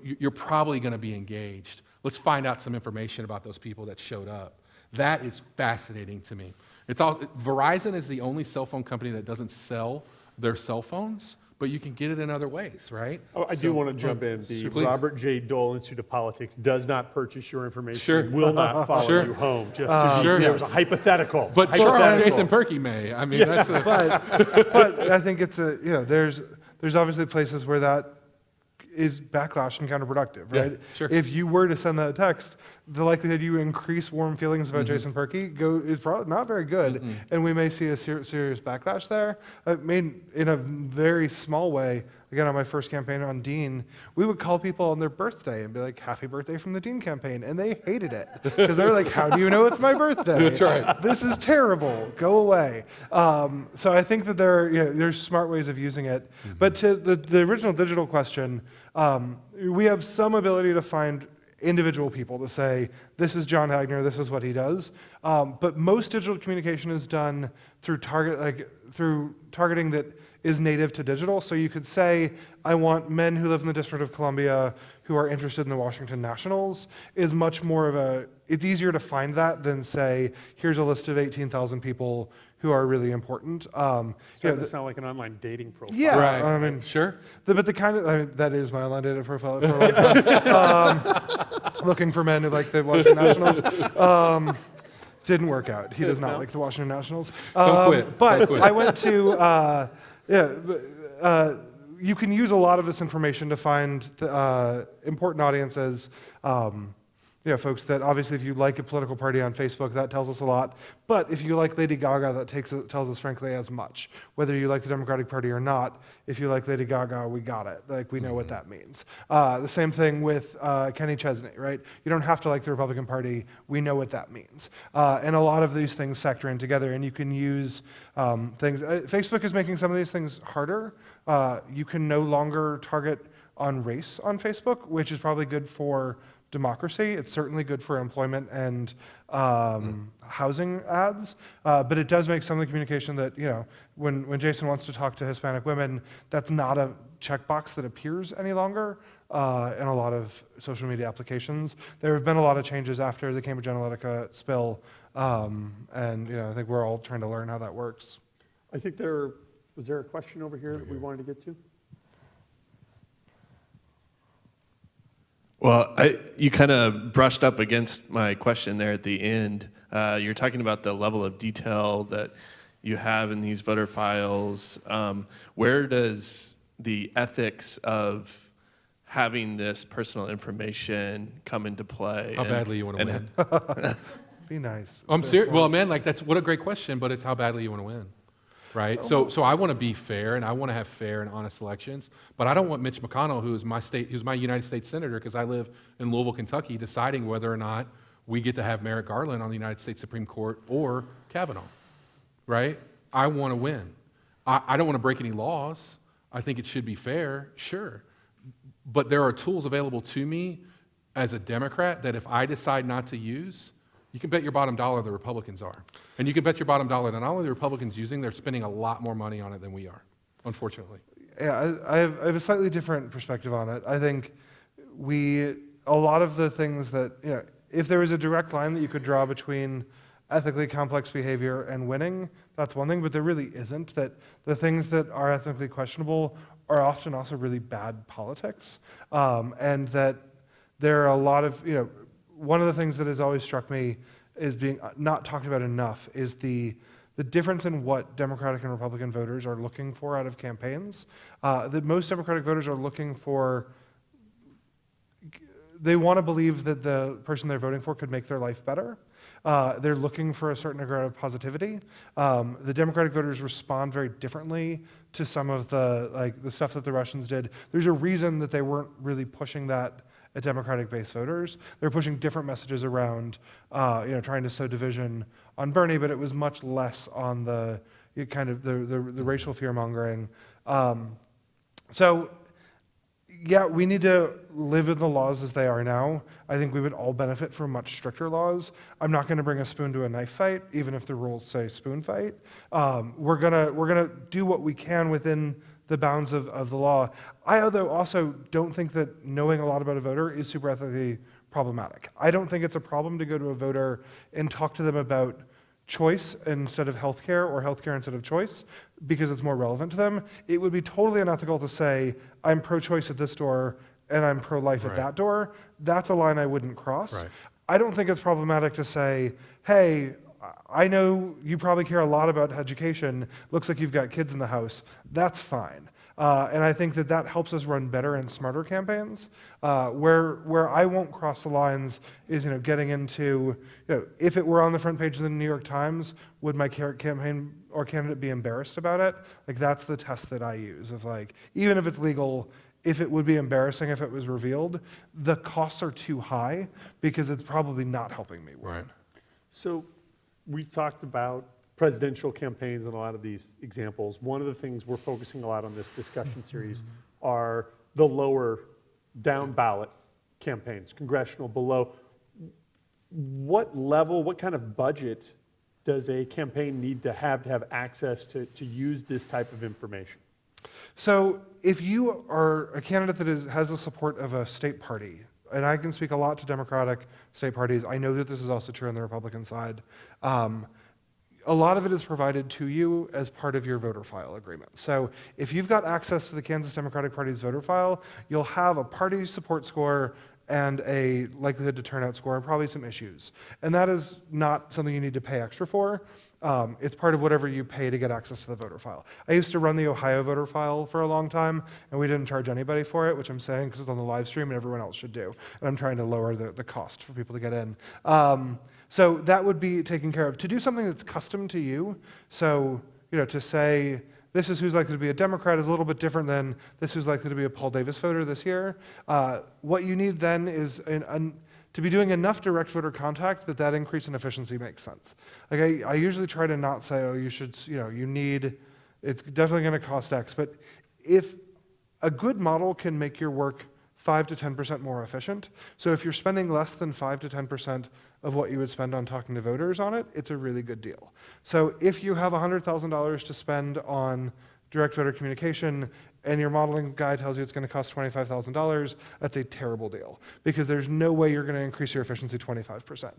Speaker 3: you're probably going to be engaged. Let's find out some information about those people that showed up. That is fascinating to me. Verizon is the only cell phone company that doesn't sell their cell phones, but you can get it in other ways, right?
Speaker 1: Oh, I do want to jump in. The
Speaker 3: Please.
Speaker 1: Robert J. Dole Institute of Politics does not purchase your information.
Speaker 3: Sure.
Speaker 1: Will not follow you home. Just to be clear, it was a hypothetical.
Speaker 3: But Jason Perkey may. I mean, that's
Speaker 2: but I think it's there's obviously places where that is backlash and counterproductive, right?
Speaker 3: Yeah, sure.
Speaker 2: If you were to send that text, the likelihood you increase warm feelings about Jason Perkey is probably not very good, and we may see a serious backlash there. I mean, in a very small way, again, on my first campaign on Dean, we would call people on their birthday and be like, "Happy birthday from the Dean campaign," and they hated it because they're like, "How do you know it's my birthday?
Speaker 3: That's right.
Speaker 2: This is terrible. Go away." So I think that there's smart ways of using it. But to the original digital question, we have some ability to find individual people to say, this is John Hagner, this is what he does. But most digital communication is done through targeting that is native to digital. So you could say, I want men who live in the District of Columbia who are interested in the Washington Nationals is much more of it's easier to find that than say, here's a list of 18,000 people who are really important.
Speaker 1: Starting to sound like an online dating profile.
Speaker 2: Yeah,
Speaker 3: Right.
Speaker 2: I mean,
Speaker 3: Sure.
Speaker 2: but the kind of, that is my online data profile. Looking for men who like the Washington Nationals. Didn't work out. He does not like the Washington Nationals.
Speaker 3: Don't quit.
Speaker 2: But
Speaker 3: Don't quit.
Speaker 2: I went to, you can use a lot of this information to find important audiences. Folks that obviously if you like a political party on Facebook, that tells us a lot. But if you like Lady Gaga, that tells us frankly as much. Whether you like the Democratic Party or not, if you like Lady Gaga, we got it. Like we know what that means. The same thing with Kenny Chesney, right? You don't have to like the Republican Party. We know what that means. And a lot of these things factor in together, and you can use things. Facebook is making some of these things harder. You can no longer target on race on Facebook, which is probably good for democracy. It's certainly good for employment and housing ads, but it does make some of the communication that, when Jason wants to talk to Hispanic women, that's not a checkbox that appears any longer in a lot of social media applications. There have been a lot of changes after the Cambridge Analytica spill, and I think we're all trying to learn how that works.
Speaker 1: I think was there a question over here that we wanted to get to?
Speaker 5: Well, you kind of brushed up against my question there at the end. You're talking about the level of detail that you have in these voter files. Where does the ethics of having this personal information come into play?
Speaker 3: How badly you want to win?
Speaker 2: Be nice.
Speaker 3: I'm serious. Well, man, that's what a great question, but it's how badly you want to win, right? So I want to be fair, and I want to have fair and honest elections, but I don't want Mitch McConnell, who's my United States senator, because I live in Louisville, Kentucky, deciding whether or not we get to have Merrick Garland on the United States Supreme Court or Kavanaugh, right? I want to win. I don't want to break any laws. I think it should be fair, sure, but there are tools available to me as a Democrat that if I decide not to use, you can bet your bottom dollar the Republicans are. And you can bet your bottom dollar that not only the Republicans using, they're spending a lot more money on it than we are, unfortunately.
Speaker 2: Yeah, I have a slightly different perspective on it. I think a lot of the things that, if there was a direct line that you could draw between ethically complex behavior and winning, that's one thing, but there really isn't. That the things that are ethically questionable are often also really bad politics. And that there are a lot of, one of the things that has always struck me is being not talked about enough is the difference in what Democratic and Republican voters are looking for out of campaigns. That most Democratic voters are looking for, they want to believe that the person they're voting for could make their life better. They're looking for a certain degree of positivity. The Democratic voters respond very differently to some of the stuff that the Russians did. There's a reason that they weren't really pushing that at Democratic-based voters. They're pushing different messages around, trying to sow division on Bernie, but it was much less on the racial fear-mongering. Yeah, we need to live in the laws as they are now. I think we would all benefit from much stricter laws. I'm not going to bring a spoon to a knife fight, even if the rules say spoon fight. We're gonna do what we can within the bounds of the law. I also don't think that knowing a lot about a voter is super ethically problematic. I don't think it's a problem to go to a voter and talk to them about choice instead of healthcare or healthcare instead of choice because it's more relevant to them. It would be totally unethical to say, I'm pro-choice at this door and I'm pro-life at that door. That's a line I wouldn't cross.
Speaker 3: Right.
Speaker 2: I don't think it's problematic to say, hey, I know you probably care a lot about education. Looks like you've got kids in the house. That's fine. And I think that that helps us run better and smarter campaigns. Where I won't cross the lines is, getting into, if it were on the front page of the New York Times, would my campaign or candidate be embarrassed about it? Like, that's the test that I use of, like, even if it's legal, if it would be embarrassing if it was revealed, the costs are too high because it's probably not helping me win.
Speaker 3: Right.
Speaker 1: So we talked about presidential campaigns and a lot of these examples. One of the things we're focusing a lot on this discussion series are the lower down ballot campaigns, congressional, below. What level, what kind of budget does a campaign need to have access to use this type of information?
Speaker 2: So if you are a candidate that has the support of a state party, and I can speak a lot to Democratic state parties, I know that this is also true on the Republican side, a lot of it is provided to you as part of your voter file agreement. So if you've got access to the Kansas Democratic Party's voter file, you'll have a party support score and a likelihood to turnout score and probably some issues. And that is not something you need to pay extra for. It's part of whatever you pay to get access to the voter file. I used to run the Ohio voter file for a long time, and we didn't charge anybody for it, which I'm saying because it's on the live stream and everyone else should do. And I'm trying to lower the cost for people to get in. So that would be taken care of. To do something that's custom to you, so to say this is who's likely to be a Democrat is a little bit different than this who's likely to be a Paul Davis voter this year. What you need then is to be doing enough direct voter contact that increase in efficiency makes sense. Like I usually try to not say, oh, you should, you need, it's definitely going to cost X. But if a good model can make your work 5 to 10% more efficient, so if you're spending less than 5 to 10% of what you would spend on talking to voters on it, it's a really good deal. So if you have $100,000 to spend on direct voter communication, and your modeling guy tells you it's going to cost $25,000, that's a terrible deal because there's no way you're going to increase your efficiency 25%.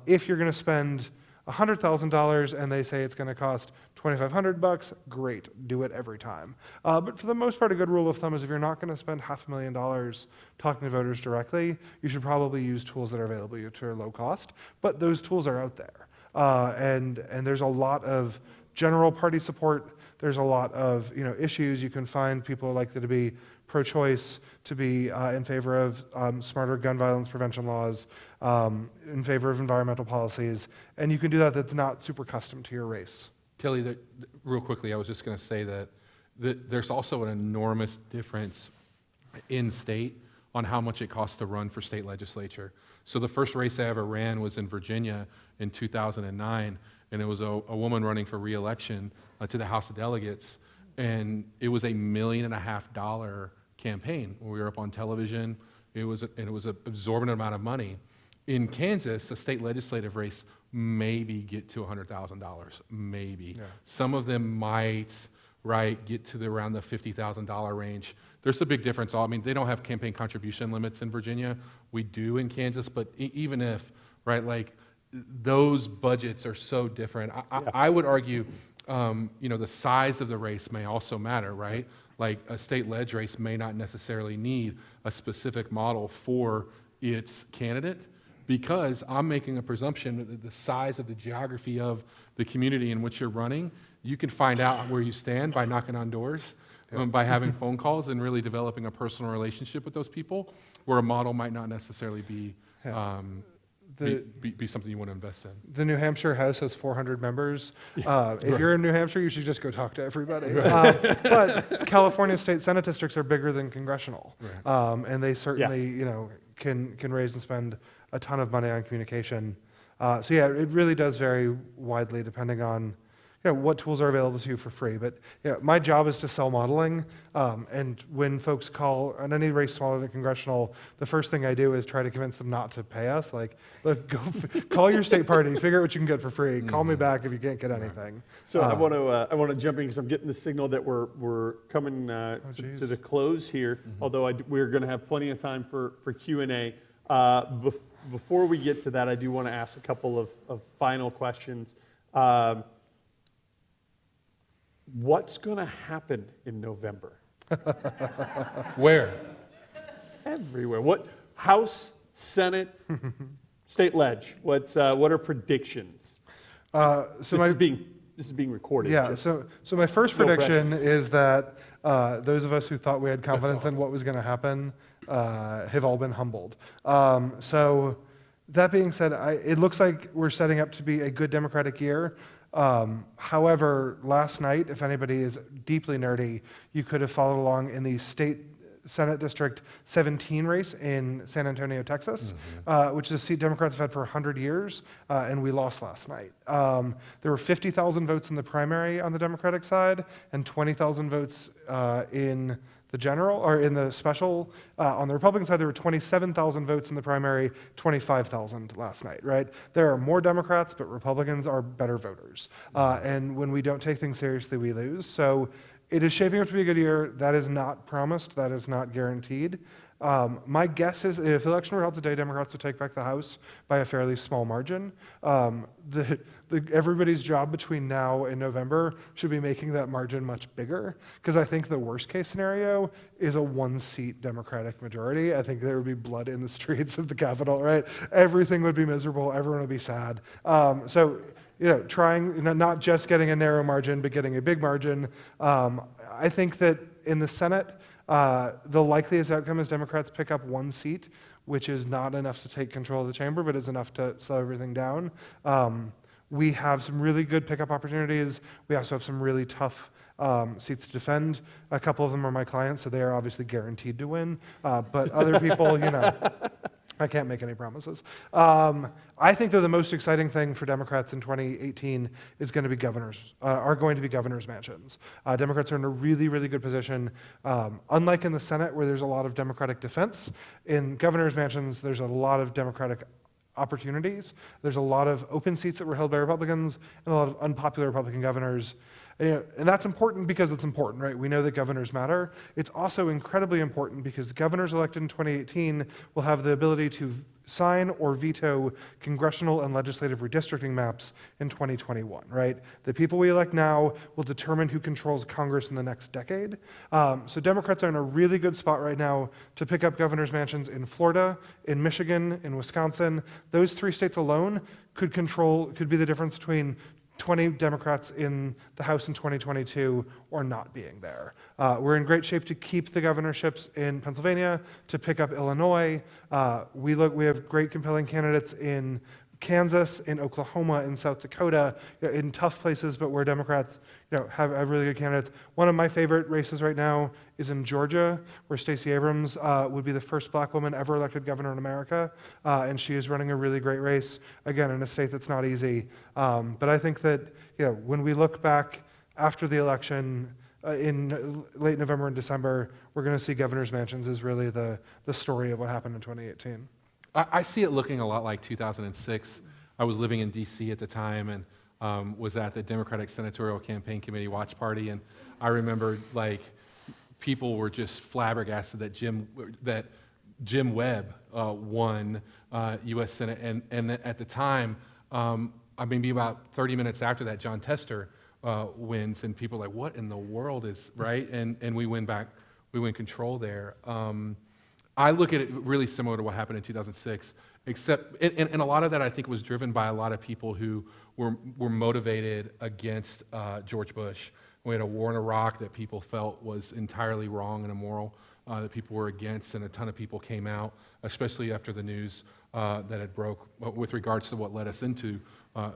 Speaker 2: If you're going to spend $100,000 and they say it's going to cost $2,500, great, do it every time. But for the most part, a good rule of thumb is if you're not going to spend $500,000 talking to voters directly, you should probably use tools that are available to you to low cost. But those tools are out there, and there's a lot of general party support. There's a lot of issues. You can find people likely to be pro-choice, to be in favor of smarter gun violence prevention laws, in favor of environmental policies, and you can do that that's not super custom to your race.
Speaker 3: Kelly, real quickly, I was just going to say that there's also an enormous difference in state on how much it costs to run for state legislature. So the first race I ever ran was in Virginia in 2009, and it was a woman running for re-election to the House of Delegates, and it was $1.5 million campaign. We were up on television. It was an absorbent amount of money. In Kansas, a state legislative race maybe get to $100,000, maybe. Yeah. Some of them might, get to around the $50,000 range. There's a big difference. I mean, they don't have campaign contribution limits in Virginia. We do in Kansas, but even if, those budgets are so different. I would argue, the size of the race may also matter, right? Like a state ledge race may not necessarily need a specific model for its candidate because I'm making a presumption that the size of the geography of the community in which you're running, you can find out where you stand by knocking on doors, by having phone calls and really developing a personal relationship with those people, where a model might not necessarily be something you want to invest in.
Speaker 2: The New Hampshire House has 400 members. If you're in New Hampshire, you should just go talk to everybody. But California state Senate districts are bigger than congressional, and they certainly, can raise and spend a ton of money on communication. It really does vary widely depending on what tools are available to you for free. But my job is to sell modeling, and when folks call on any race smaller than congressional, the first thing I do is try to convince them not to pay us. Like, look, go call your state party, figure out what you can get for free. Call me back if you can't get anything.
Speaker 1: So I want to jump in because I'm getting the signal that we're coming to the close here. Although we're going to have plenty of time for Q&A. Before we get to that, I do want to ask a couple of final questions. What's going to happen in November?
Speaker 3: Where?
Speaker 1: Everywhere. What? House, Senate, state ledge. What are predictions?
Speaker 2: This
Speaker 1: is being this is being recorded.
Speaker 2: Yeah,
Speaker 1: just-
Speaker 2: so my first
Speaker 1: No
Speaker 2: prediction is that those of us who thought we had confidence in what was going to happen have all been humbled. So that being said, it looks like we're setting up to be a good Democratic year. However, last night, if anybody is deeply nerdy, you could have followed along in the state Senate District 17 race in San Antonio, Texas, which is a seat Democrats have had for 100 years, and we lost last night. There were 50,000 votes in the primary on the Democratic side and 20,000 votes in the general, or in the special. On the Republican side, there were 27,000 votes in the primary, 25,000 last night, right? There are more Democrats, but Republicans are better voters. And when we don't take things seriously, we lose. So it is shaping up to be a good year. That is not promised. That is not guaranteed. My guess is if the election were held today, Democrats would take back the House by a fairly small margin. Everybody's job between now and November should be making that margin much bigger, because I think the worst case scenario is a one-seat Democratic majority. I think there would be blood in the streets of the Capitol, right? Everything would be miserable. Everyone would be sad. So, trying, not just getting a narrow margin, but getting a big margin. I think that in the Senate, the likeliest outcome is Democrats pick up one seat, which is not enough to take control of the chamber, but is enough to slow everything down. We have some really good pickup opportunities. We also have some really tough seats to defend. A couple of them are my clients, so they are obviously guaranteed to win. But other people, I can't make any promises. I think that the most exciting thing for Democrats in 2018 is going to be are going to be governors' mansions. Democrats are in a really, really good position. Unlike in the Senate, where there's a lot of Democratic defense, in governors' mansions, there's a lot of Democratic opportunities. There's a lot of open seats that were held by Republicans and a lot of unpopular Republican governors. And that's important because it's important, right? We know that governors matter. It's also incredibly important because governors elected in 2018 will have the ability to sign or veto congressional and legislative redistricting maps in 2021, right? The people we elect now will determine who controls Congress in the next decade. So Democrats are in a really good spot right now to pick up governors' mansions in Florida, in Michigan, in Wisconsin. Those three states alone could be the difference between 20 Democrats in the House in 2022 or not being there. We're in great shape to keep the governorships in Pennsylvania, to pick up Illinois. We have great compelling candidates in Kansas, in Oklahoma, in South Dakota, in tough places, but where Democrats have really good candidates. One of my favorite races right now is in Georgia, where Stacey Abrams would be the first black woman ever elected governor in America, and she is running a really great race, again, in a state that's not easy. But I think that when we look back after the election, in late November and December, we're going to see governors' mansions is really the story of what happened in 2018.
Speaker 3: I see it looking a lot like 2006. I was living in D.C. at the time and was at the Democratic Senatorial Campaign Committee watch party, and I remember people were just flabbergasted that Jim Webb won U.S. Senate, and at the time, maybe about 30 minutes after that, John Tester wins, and people are like, what in the world is, right? And we win control there. I look at it really similar to what happened in 2006, except, and a lot of that I think was driven by a lot of people who were motivated against George Bush. We had a war in Iraq that people felt was entirely wrong and immoral, that people were against, and a ton of people came out, especially after the news that had broke with regards to what led us into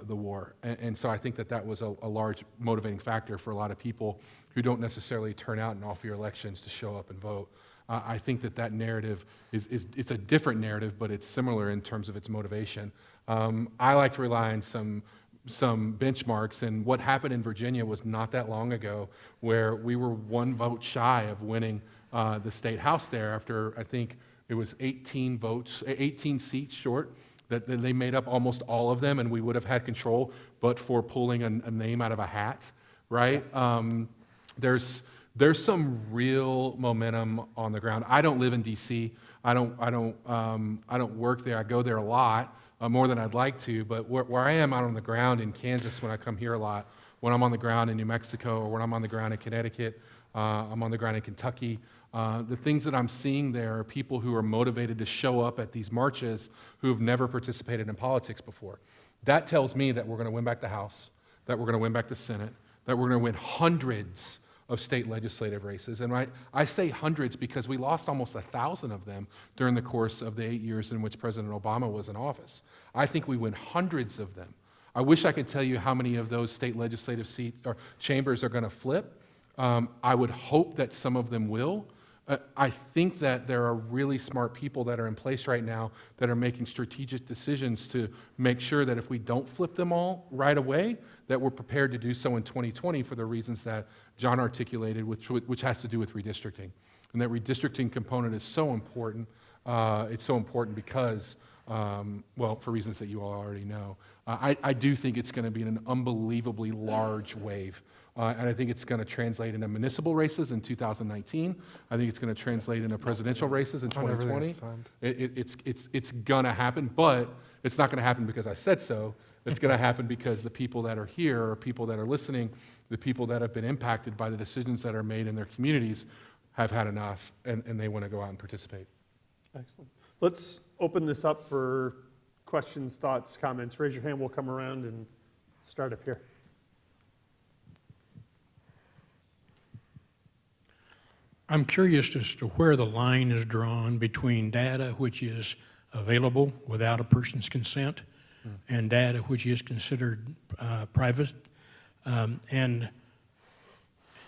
Speaker 3: the war. And so I think that was a large motivating factor for a lot of people who don't necessarily turn out in all-year elections to show up and vote. I think that narrative it's a different narrative, but it's similar in terms of its motivation. I like to rely on some benchmarks, and what happened in Virginia was not that long ago, where we were one vote shy of winning the state house there after I think it was 18 seats short. That they made up almost all of them, and we would have had control, but for pulling a name out of a hat, right? There's some real momentum on the ground. I don't live in D.C. I don't work there. I go there a lot, more than I'd like to. But where I am out on the ground in Kansas, when I come here a lot, when I'm on the ground in New Mexico, or when I'm on the ground in Connecticut, I'm on the ground in Kentucky. The things that I'm seeing there are people who are motivated to show up at these marches who have never participated in politics before. That tells me that we're going to win back the House, that we're going to win back the Senate, that we're going to win hundreds of state legislative races. And I say hundreds because we lost almost 1,000 of them during the course of the 8 years in which President Obama was in office. I think we win hundreds of them. I wish I could tell you how many of those state legislative seats or chambers are going to flip. I would hope that some of them will. I think that there are really smart people that are in place right now that are making strategic decisions to make sure that if we don't flip them all right away, that we're prepared to do so in 2020 for the reasons that John articulated, which has to do with redistricting. And that redistricting component is so important. It's so important because, well, for reasons that you all already know. I do think it's going to be an unbelievably large wave. And I think it's going to translate into municipal races in 2019. I think it's going to translate into presidential races in 2020. It's going to happen, but it's not going to happen because I said so. It's going to happen because the people that are here, or people that are listening, the people that have been impacted by the decisions that are made in their communities have had enough, and they want to go out and participate.
Speaker 1: Excellent. Let's open this up for questions, thoughts, comments. Raise your hand. We'll come around and start up here.
Speaker 6: I'm curious as to where the line is drawn between data which is available without a person's consent and data which is considered private, and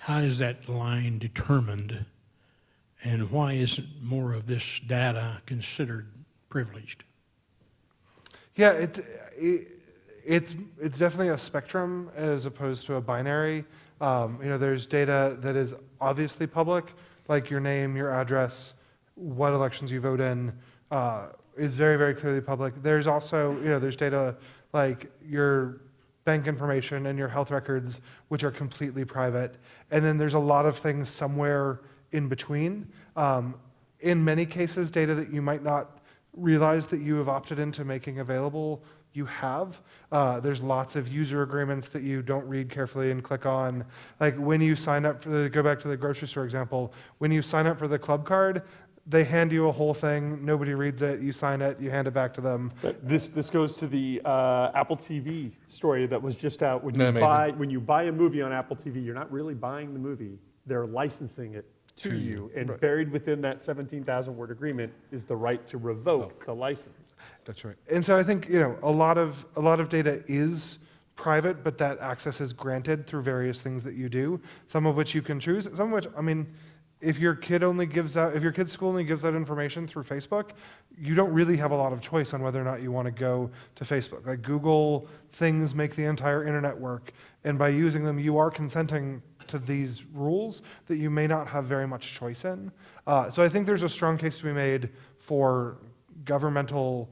Speaker 6: how is that line determined, and why isn't more of this data considered privileged?
Speaker 2: Yeah, it's definitely a spectrum as opposed to a binary. There's data that is obviously public, like your name, your address, what elections you vote in, is very, very clearly public. There's also, there's data like your bank information and your health records, which are completely private. And then there's a lot of things somewhere in between. In many cases, data that you might not realize that you have opted into making available, you have. There's lots of user agreements that you don't read carefully and click on. Like when you sign up go back to the grocery store example, when you sign up for the club card, they hand you a whole thing, nobody reads it, you sign it, you hand it back to them.
Speaker 1: But this goes to the Apple TV story that was just out. When you buy a movie on Apple TV, you're not really buying the movie. They're licensing it to you. And
Speaker 3: Right.
Speaker 1: buried within that 17,000 word agreement is the right to revoke the license.
Speaker 3: That's right.
Speaker 2: And so I think a lot of data is private, but that access is granted through various things that you do. Some of which you can choose. Some of which, if your kid's school only gives out information through Facebook, you don't really have a lot of choice on whether or not you want to go to Facebook. Like Google things make the entire internet work, and by using them, you are consenting to these rules that you may not have very much choice in. So I think there's a strong case to be made for governmental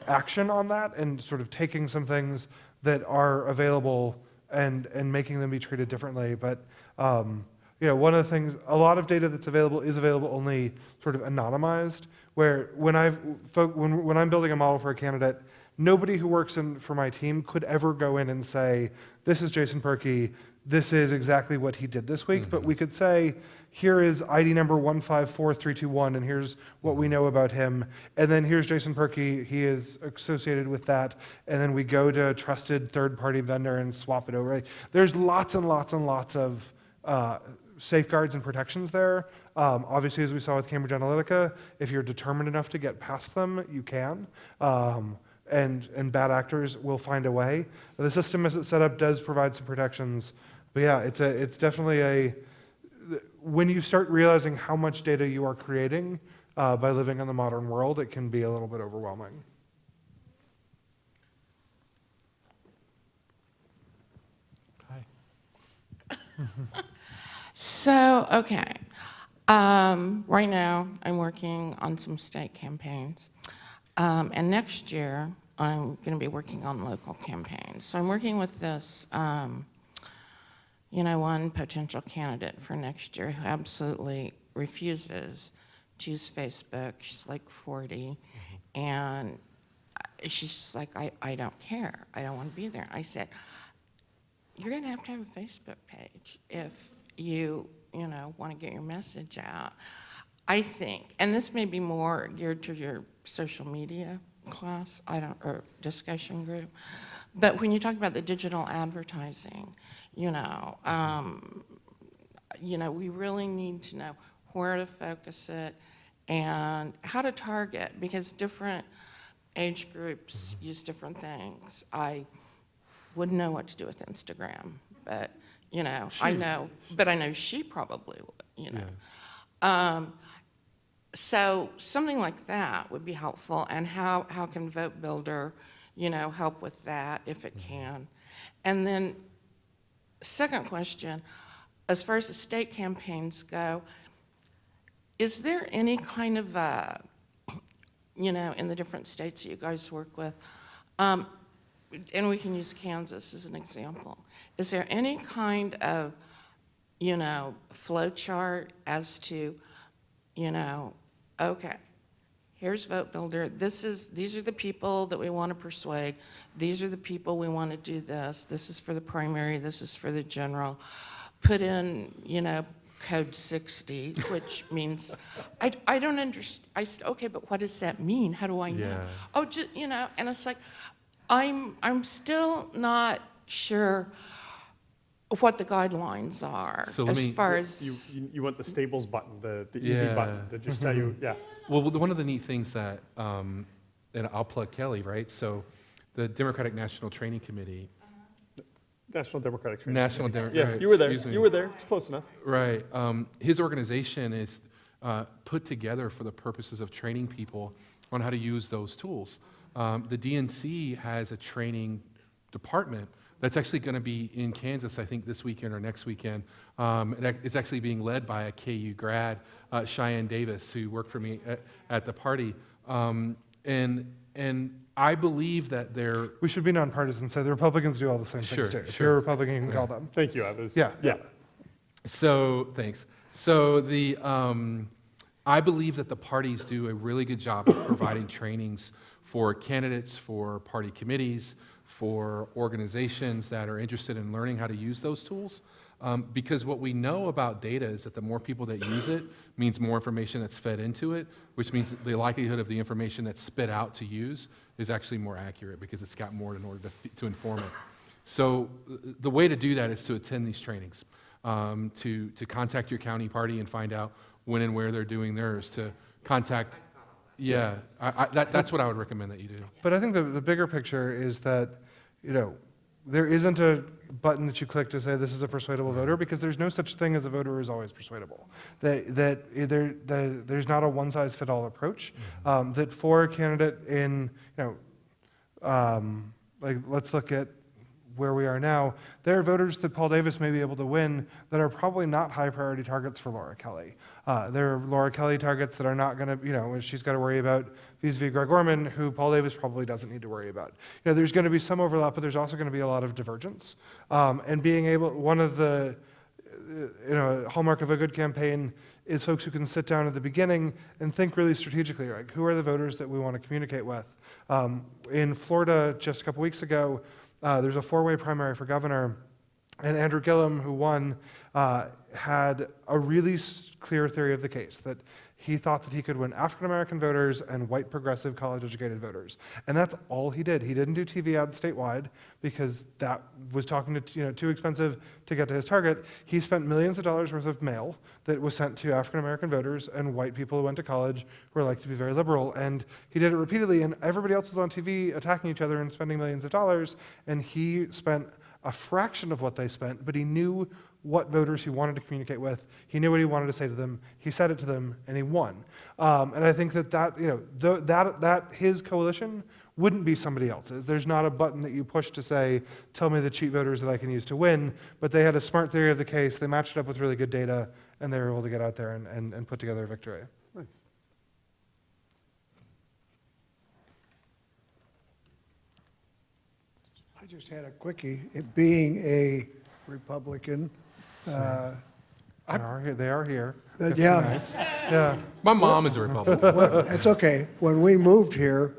Speaker 2: action on that and sort of taking some things that are available and making them be treated differently. But one of the things, a lot of data that's available is available only sort of anonymized, where when I'm building a model for a candidate, nobody who works for my team could ever go in and say, this is Jason Perkey, this is exactly what he did this week, but we could say, here is ID number 154321, and here's what we know about him, and then here's Jason Perkey, he is associated with that, and then we go to a trusted third-party vendor and swap it over. There's lots and lots and lots of safeguards and protections there. Obviously, as we saw with Cambridge Analytica, if you're determined enough to get past them, you can. And bad actors will find a way. The system as it's set up does provide some protections. But yeah, it's definitely when you start realizing how much data you are creating by living in the modern world, it can be a little bit overwhelming.
Speaker 3: Hi.
Speaker 7: So, okay. Right now, I'm working on some state campaigns. And next year, I'm going to be working on local campaigns. So I'm working with this, one potential candidate for next year who absolutely refuses to use Facebook. She's like 40. And she's just like, I don't care. I don't want to be there. I said, you're going to have a Facebook page if you want to get your message out. I think, and this may be more geared to your social media class, or discussion group, But when you talk about the digital advertising, we really need to know where to focus it and how to target, because different age groups use different things. I wouldn't know what to do with Instagram, but I know she probably would. So something like that would be helpful, and how can Vote Builder, help with that if it can? And then, second question, as far as the state campaigns go, is there any kind of, in the different states that you guys work with, and we can use Kansas as an example, is there any kind of, flow chart as to, okay, here's Vote Builder, these are the people that we want to persuade, these are the people we want to do this is for the primary, this is for the general, put in, code 60, which means, I don't understand, okay, but what does that mean? How do I know?
Speaker 3: Yeah.
Speaker 7: Oh, just, and it's like, I'm still not sure what the guidelines are
Speaker 3: So let
Speaker 7: as
Speaker 3: me-
Speaker 7: far as,
Speaker 1: You want the stables button, the easy
Speaker 3: Yeah.
Speaker 1: button to just tell you, yeah.
Speaker 3: Well, one of the neat things that, and I'll plug Kelly, right? So the Democratic National Training Committee,
Speaker 1: National Democratic Training.
Speaker 3: National
Speaker 1: Yeah,
Speaker 3: Democratic,
Speaker 1: you were there.
Speaker 3: excuse me.
Speaker 1: You were there. It's close enough.
Speaker 3: Right. His organization is put together for the purposes of training people on how to use those tools. The DNC has a training department that's actually going to be in Kansas, I think, this weekend or next weekend. It's actually being led by a KU grad, Cheyenne Davis, who worked for me at the party. And I believe that they're
Speaker 2: We should be nonpartisan, so the Republicans do all the same
Speaker 3: Sure,
Speaker 2: things too. If
Speaker 3: sure.
Speaker 2: you're a Republican, you can call them.
Speaker 1: Thank you. I was,
Speaker 2: Yeah.
Speaker 3: So, thanks. So I believe that the parties do a really good job of providing trainings for candidates, for party committees, for organizations that are interested in learning how to use those tools. Because what we know about data is that the more people that use it means more information that's fed into it, which means the likelihood of the information that's spit out to use is actually more accurate because it's got more in order to inform it. So the way to do that is to attend these trainings, to contact your county party and find out when and where they're doing theirs, to contact, yeah, that's what I would recommend that you do.
Speaker 2: But I think the bigger picture is that, there isn't a button that you click to say this is a persuadable voter, because there's no such thing as a voter who is always persuadable. There's not a one-size-fits-all approach. That for a candidate in, let's look at where we are now, there are voters that Paul Davis may be able to win that are probably not high priority targets for Laura Kelly. There are Laura Kelly targets that are not going to, she's got to worry about vis-a-vis Greg Orman, who Paul Davis probably doesn't need to worry about. There's going to be some overlap, but there's also going to be a lot of divergence. And being able, one of the hallmark of a good campaign is folks who can sit down at the beginning and think really strategically, like who are the voters that we want to communicate with. In Florida, just a couple weeks ago, there's a 4-way primary for governor, and Andrew Gillum, who won, had a really clear theory of the case, that he thought that he could win African-American voters and white progressive college-educated voters. And that's all he did. He didn't do TV ads statewide because that was talking to, too expensive to get to his target. He spent millions of dollars worth of mail that was sent to African-American voters and white people who went to college who are likely to be very liberal. And he did it repeatedly, and everybody else was on TV attacking each other and spending millions of dollars, and he spent a fraction of what they spent, but he knew what voters he wanted to communicate with. He knew what he wanted to say to them. He said it to them, and he won. And I think that his coalition wouldn't be somebody else's. There's not a button that you push to say, tell me the cheat voters that I can use to win, but they had a smart theory of the case, they matched it up with really good data, and they were able to get out there and put together a victory.
Speaker 1: Nice.
Speaker 8: I just had a quickie. It being a Republican,
Speaker 2: They are here. It's
Speaker 8: yeah,
Speaker 2: nice. Yeah.
Speaker 3: My mom is a Republican.
Speaker 8: well, it's okay. When we moved here,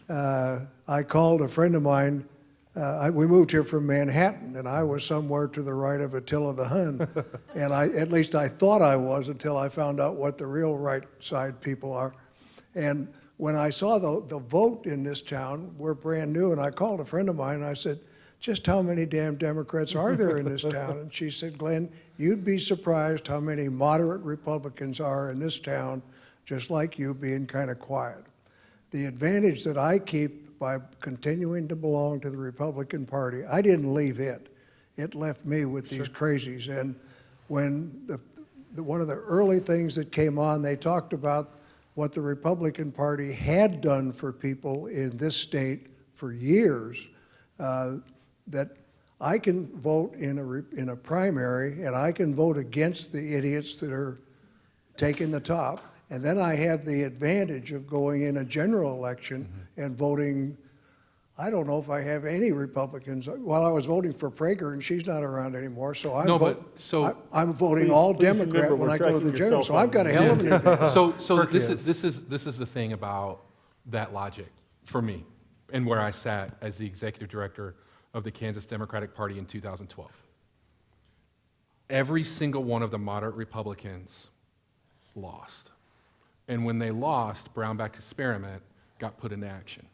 Speaker 8: I called a friend of mine. We moved here from Manhattan, and I was somewhere to the right of Attila the Hun. And at least I thought I was until I found out what the real right side people are. And when I saw the vote in this town, we're brand new, and I called a friend of mine, and I said, just how many damn Democrats are there in this town? And she said, Glenn, you'd be surprised how many moderate Republicans are in this town, just like you being kind of quiet. The advantage that I keep by continuing to belong to the Republican Party, I didn't leave it. It left me with these crazies. And when one of the early things that came on, they talked about what the Republican Party had done for people in this state for years, that I can vote in a primary, and I can vote against the idiots that are taking the top, and then I have the advantage of going in a general election and voting. I don't know if I have any Republicans. Well, I was voting for Prager, and she's not around anymore, so I'm,
Speaker 3: No, but so-
Speaker 8: I'm voting
Speaker 1: Please-
Speaker 8: all
Speaker 1: please
Speaker 8: Democrat
Speaker 1: remember
Speaker 8: when
Speaker 1: we're
Speaker 8: I go to
Speaker 1: tracking
Speaker 8: the general,
Speaker 1: yourself
Speaker 8: so I've got a
Speaker 1: on-
Speaker 8: hell of an advantage.
Speaker 3: So
Speaker 2: Perky
Speaker 3: this is the thing about that logic for me and where I sat as the executive director of the Kansas Democratic Party in 2012. Every single one of the moderate Republicans lost. And when they lost, Brownback experiment got put into action.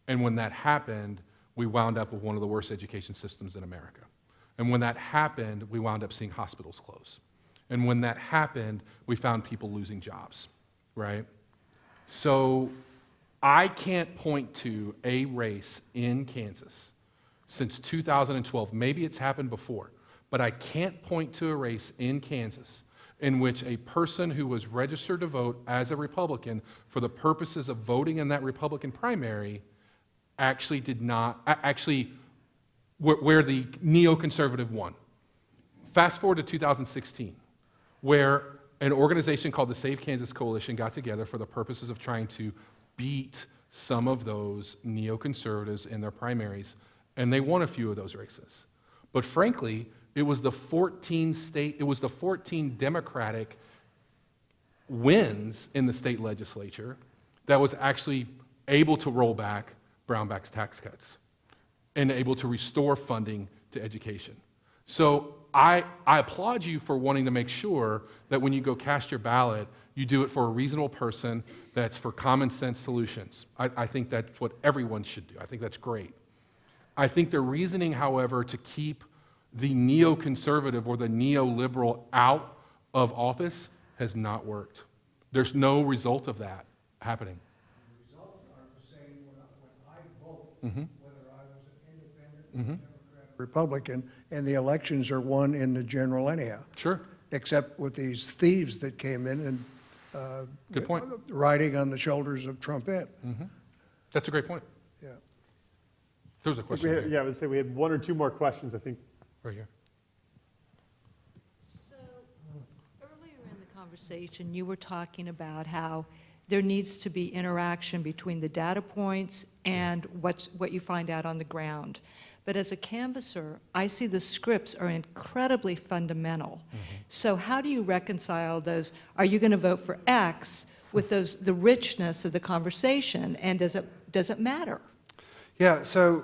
Speaker 3: And when that happened, we wound up with one of the worst education systems in America. And when that happened, we wound up seeing hospitals close. And when that happened, we found people losing jobs, right? So I can't point to a race in Kansas since 2012. Maybe it's happened before, but I can't point to a race in Kansas in which a person who was registered to vote as a Republican for the purposes of voting in that Republican primary actually did not, where the neoconservative won. Fast forward to 2016, where an organization called the Save Kansas Coalition got together for the purposes of trying to beat some of those neoconservatives in their primaries, and they won a few of those races. But frankly, it was the 14 Democratic wins in the state legislature that was actually able to roll back Brownback's tax cuts and able to restore funding to education. So I applaud you for wanting to make sure that when you go cast your ballot, you do it for a reasonable person that's for common sense solutions. I think that's what everyone should do. I think that's great. I think the reasoning, however, to keep the neoconservative or the neoliberal out of office has not worked. There's no result of that happening.
Speaker 8: The results are the same when I vote, whether I was an independent, Democrat, Republican, and the elections are won in the general anyhow.
Speaker 3: Sure.
Speaker 8: Except with these thieves that came in and
Speaker 3: Good point.
Speaker 8: riding on the shoulders of Trump.
Speaker 3: That's a great point.
Speaker 8: Yeah.
Speaker 3: There was a question. Here.
Speaker 1: Yeah, I would say we had one or two more questions, I think.
Speaker 3: Right here.
Speaker 9: So earlier in the conversation, you were talking about how there needs to be interaction between the data points and what you find out on the ground. But as a canvasser, I see the scripts are incredibly fundamental. So how do you reconcile those? Are you going to vote for X with the richness of the conversation, and does it matter?
Speaker 2: Yeah, so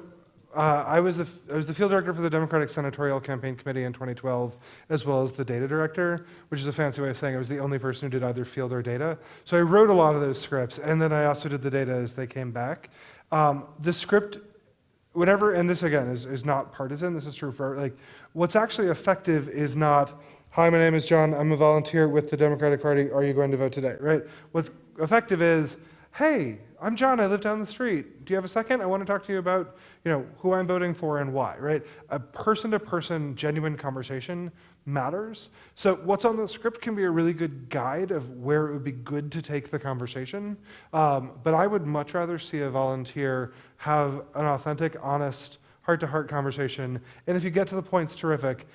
Speaker 2: I was the field director for the Democratic Senatorial Campaign Committee in 2012, as well as the data director, which is a fancy way of saying I was the only person who did either field or data. So I wrote a lot of those scripts, and then I also did the data as they came back. The script, whenever, and this again is not partisan, this is true for, like, what's actually effective is not, hi, my name is John, I'm a volunteer with the Democratic Party, are you going to vote today, right? What's effective is, hey, I'm John, I live down the street. Do you have a second? I want to talk to you about, who I'm voting for and why, right? A person-to-person, genuine conversation matters. So what's on the script can be a really good guide of where it would be good to take the conversation. But I would much rather see a volunteer have an authentic, honest, heart-to-heart conversation. And if you get to the points, terrific.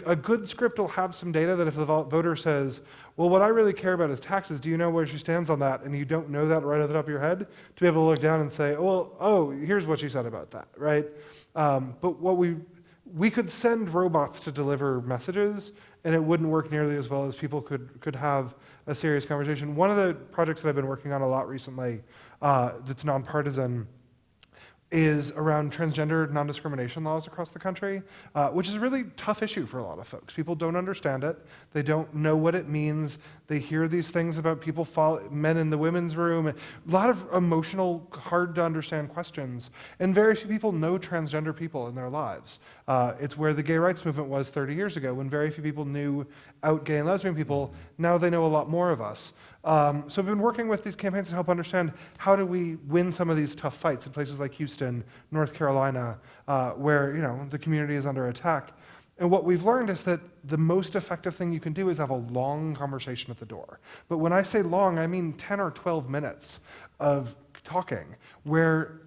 Speaker 2: A good script will have some data that if the voter says, well, what I really care about is taxes, do you know where she stands on that? And you don't know that right off the top of your head, to be able to look down and say, oh, here's what she said about that, right? But what we could send robots to deliver messages, and it wouldn't work nearly as well as people could have a serious conversation. One of the projects that I've been working on a lot recently that's nonpartisan is around transgender non-discrimination laws across the country, which is a really tough issue for a lot of folks. People don't understand it. They don't know what it means. They hear these things about people, men in the women's room, a lot of emotional, hard to understand questions. And very few people know transgender people in their lives. It's where the gay rights movement was 30 years ago, when very few people knew out gay and lesbian people. Now they know a lot more of us. So I've been working with these campaigns to help understand how do we win some of these tough fights in places like Houston, North Carolina, where the community is under attack. And what we've learned is that the most effective thing you can do is have a long conversation at the door. But when I say long, I mean 10 or 12 minutes of talking, where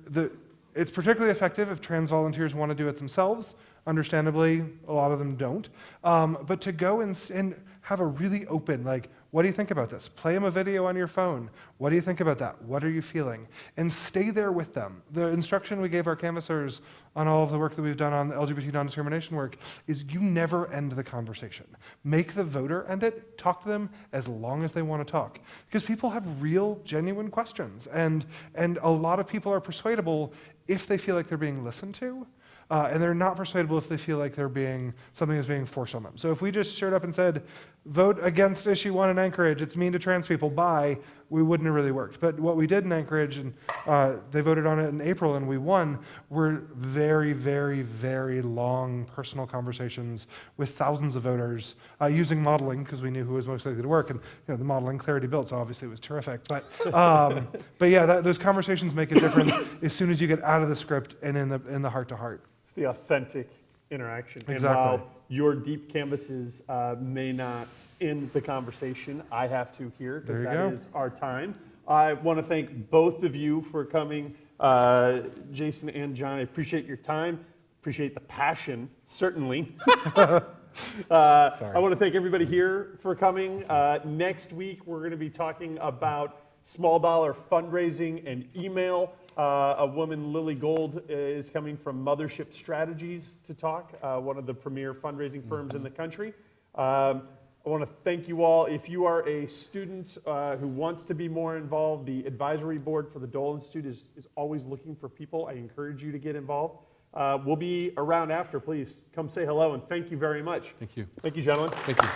Speaker 2: it's particularly effective if trans volunteers want to do it themselves. Understandably, a lot of them don't. But to go and have a really open, like, what do you think about this? Play them a video on your phone. What do you think about that? What are you feeling? And stay there with them. The instruction we gave our canvassers on all of the work that we've done on LGBT non-discrimination work is you never end the conversation. Make the voter end it. Talk to them as long as they want to talk. Because people have real, genuine questions. And a lot of people are persuadable if they feel like they're being listened to. And they're not persuadable if they feel like something is being forced on them. So if we just showed up and said, vote against issue 1 in Anchorage, it's mean to trans people, bye, we wouldn't have really worked. But what we did in Anchorage, and they voted on it in April and we won, were very, very, very long personal conversations with thousands of voters using modeling because we knew who was most likely to work. And the modeling Clarity built, so obviously it was terrific. But yeah, those conversations make a difference as soon as you get out of the script and in the heart to heart.
Speaker 1: It's the authentic interaction.
Speaker 2: Exactly.
Speaker 1: And while your deep canvases may not end the conversation, I have to here, because that is our time. I want to thank both of you for coming, Jason and John. I appreciate your time, appreciate the passion, certainly. I want to thank everybody here for coming. Next week, we're going to be talking about small dollar fundraising and email. A woman, Lily Gold, is coming from Mothership Strategies to talk, one of the premier fundraising firms in the country. I want to thank you all. If you are a student who wants to be more involved, the advisory board for the Dole Institute is always looking for people. I encourage you to get involved. We'll be around after. Please come say hello, and thank you very much.
Speaker 3: Thank you.
Speaker 1: Thank you, gentlemen.
Speaker 3: Thank you.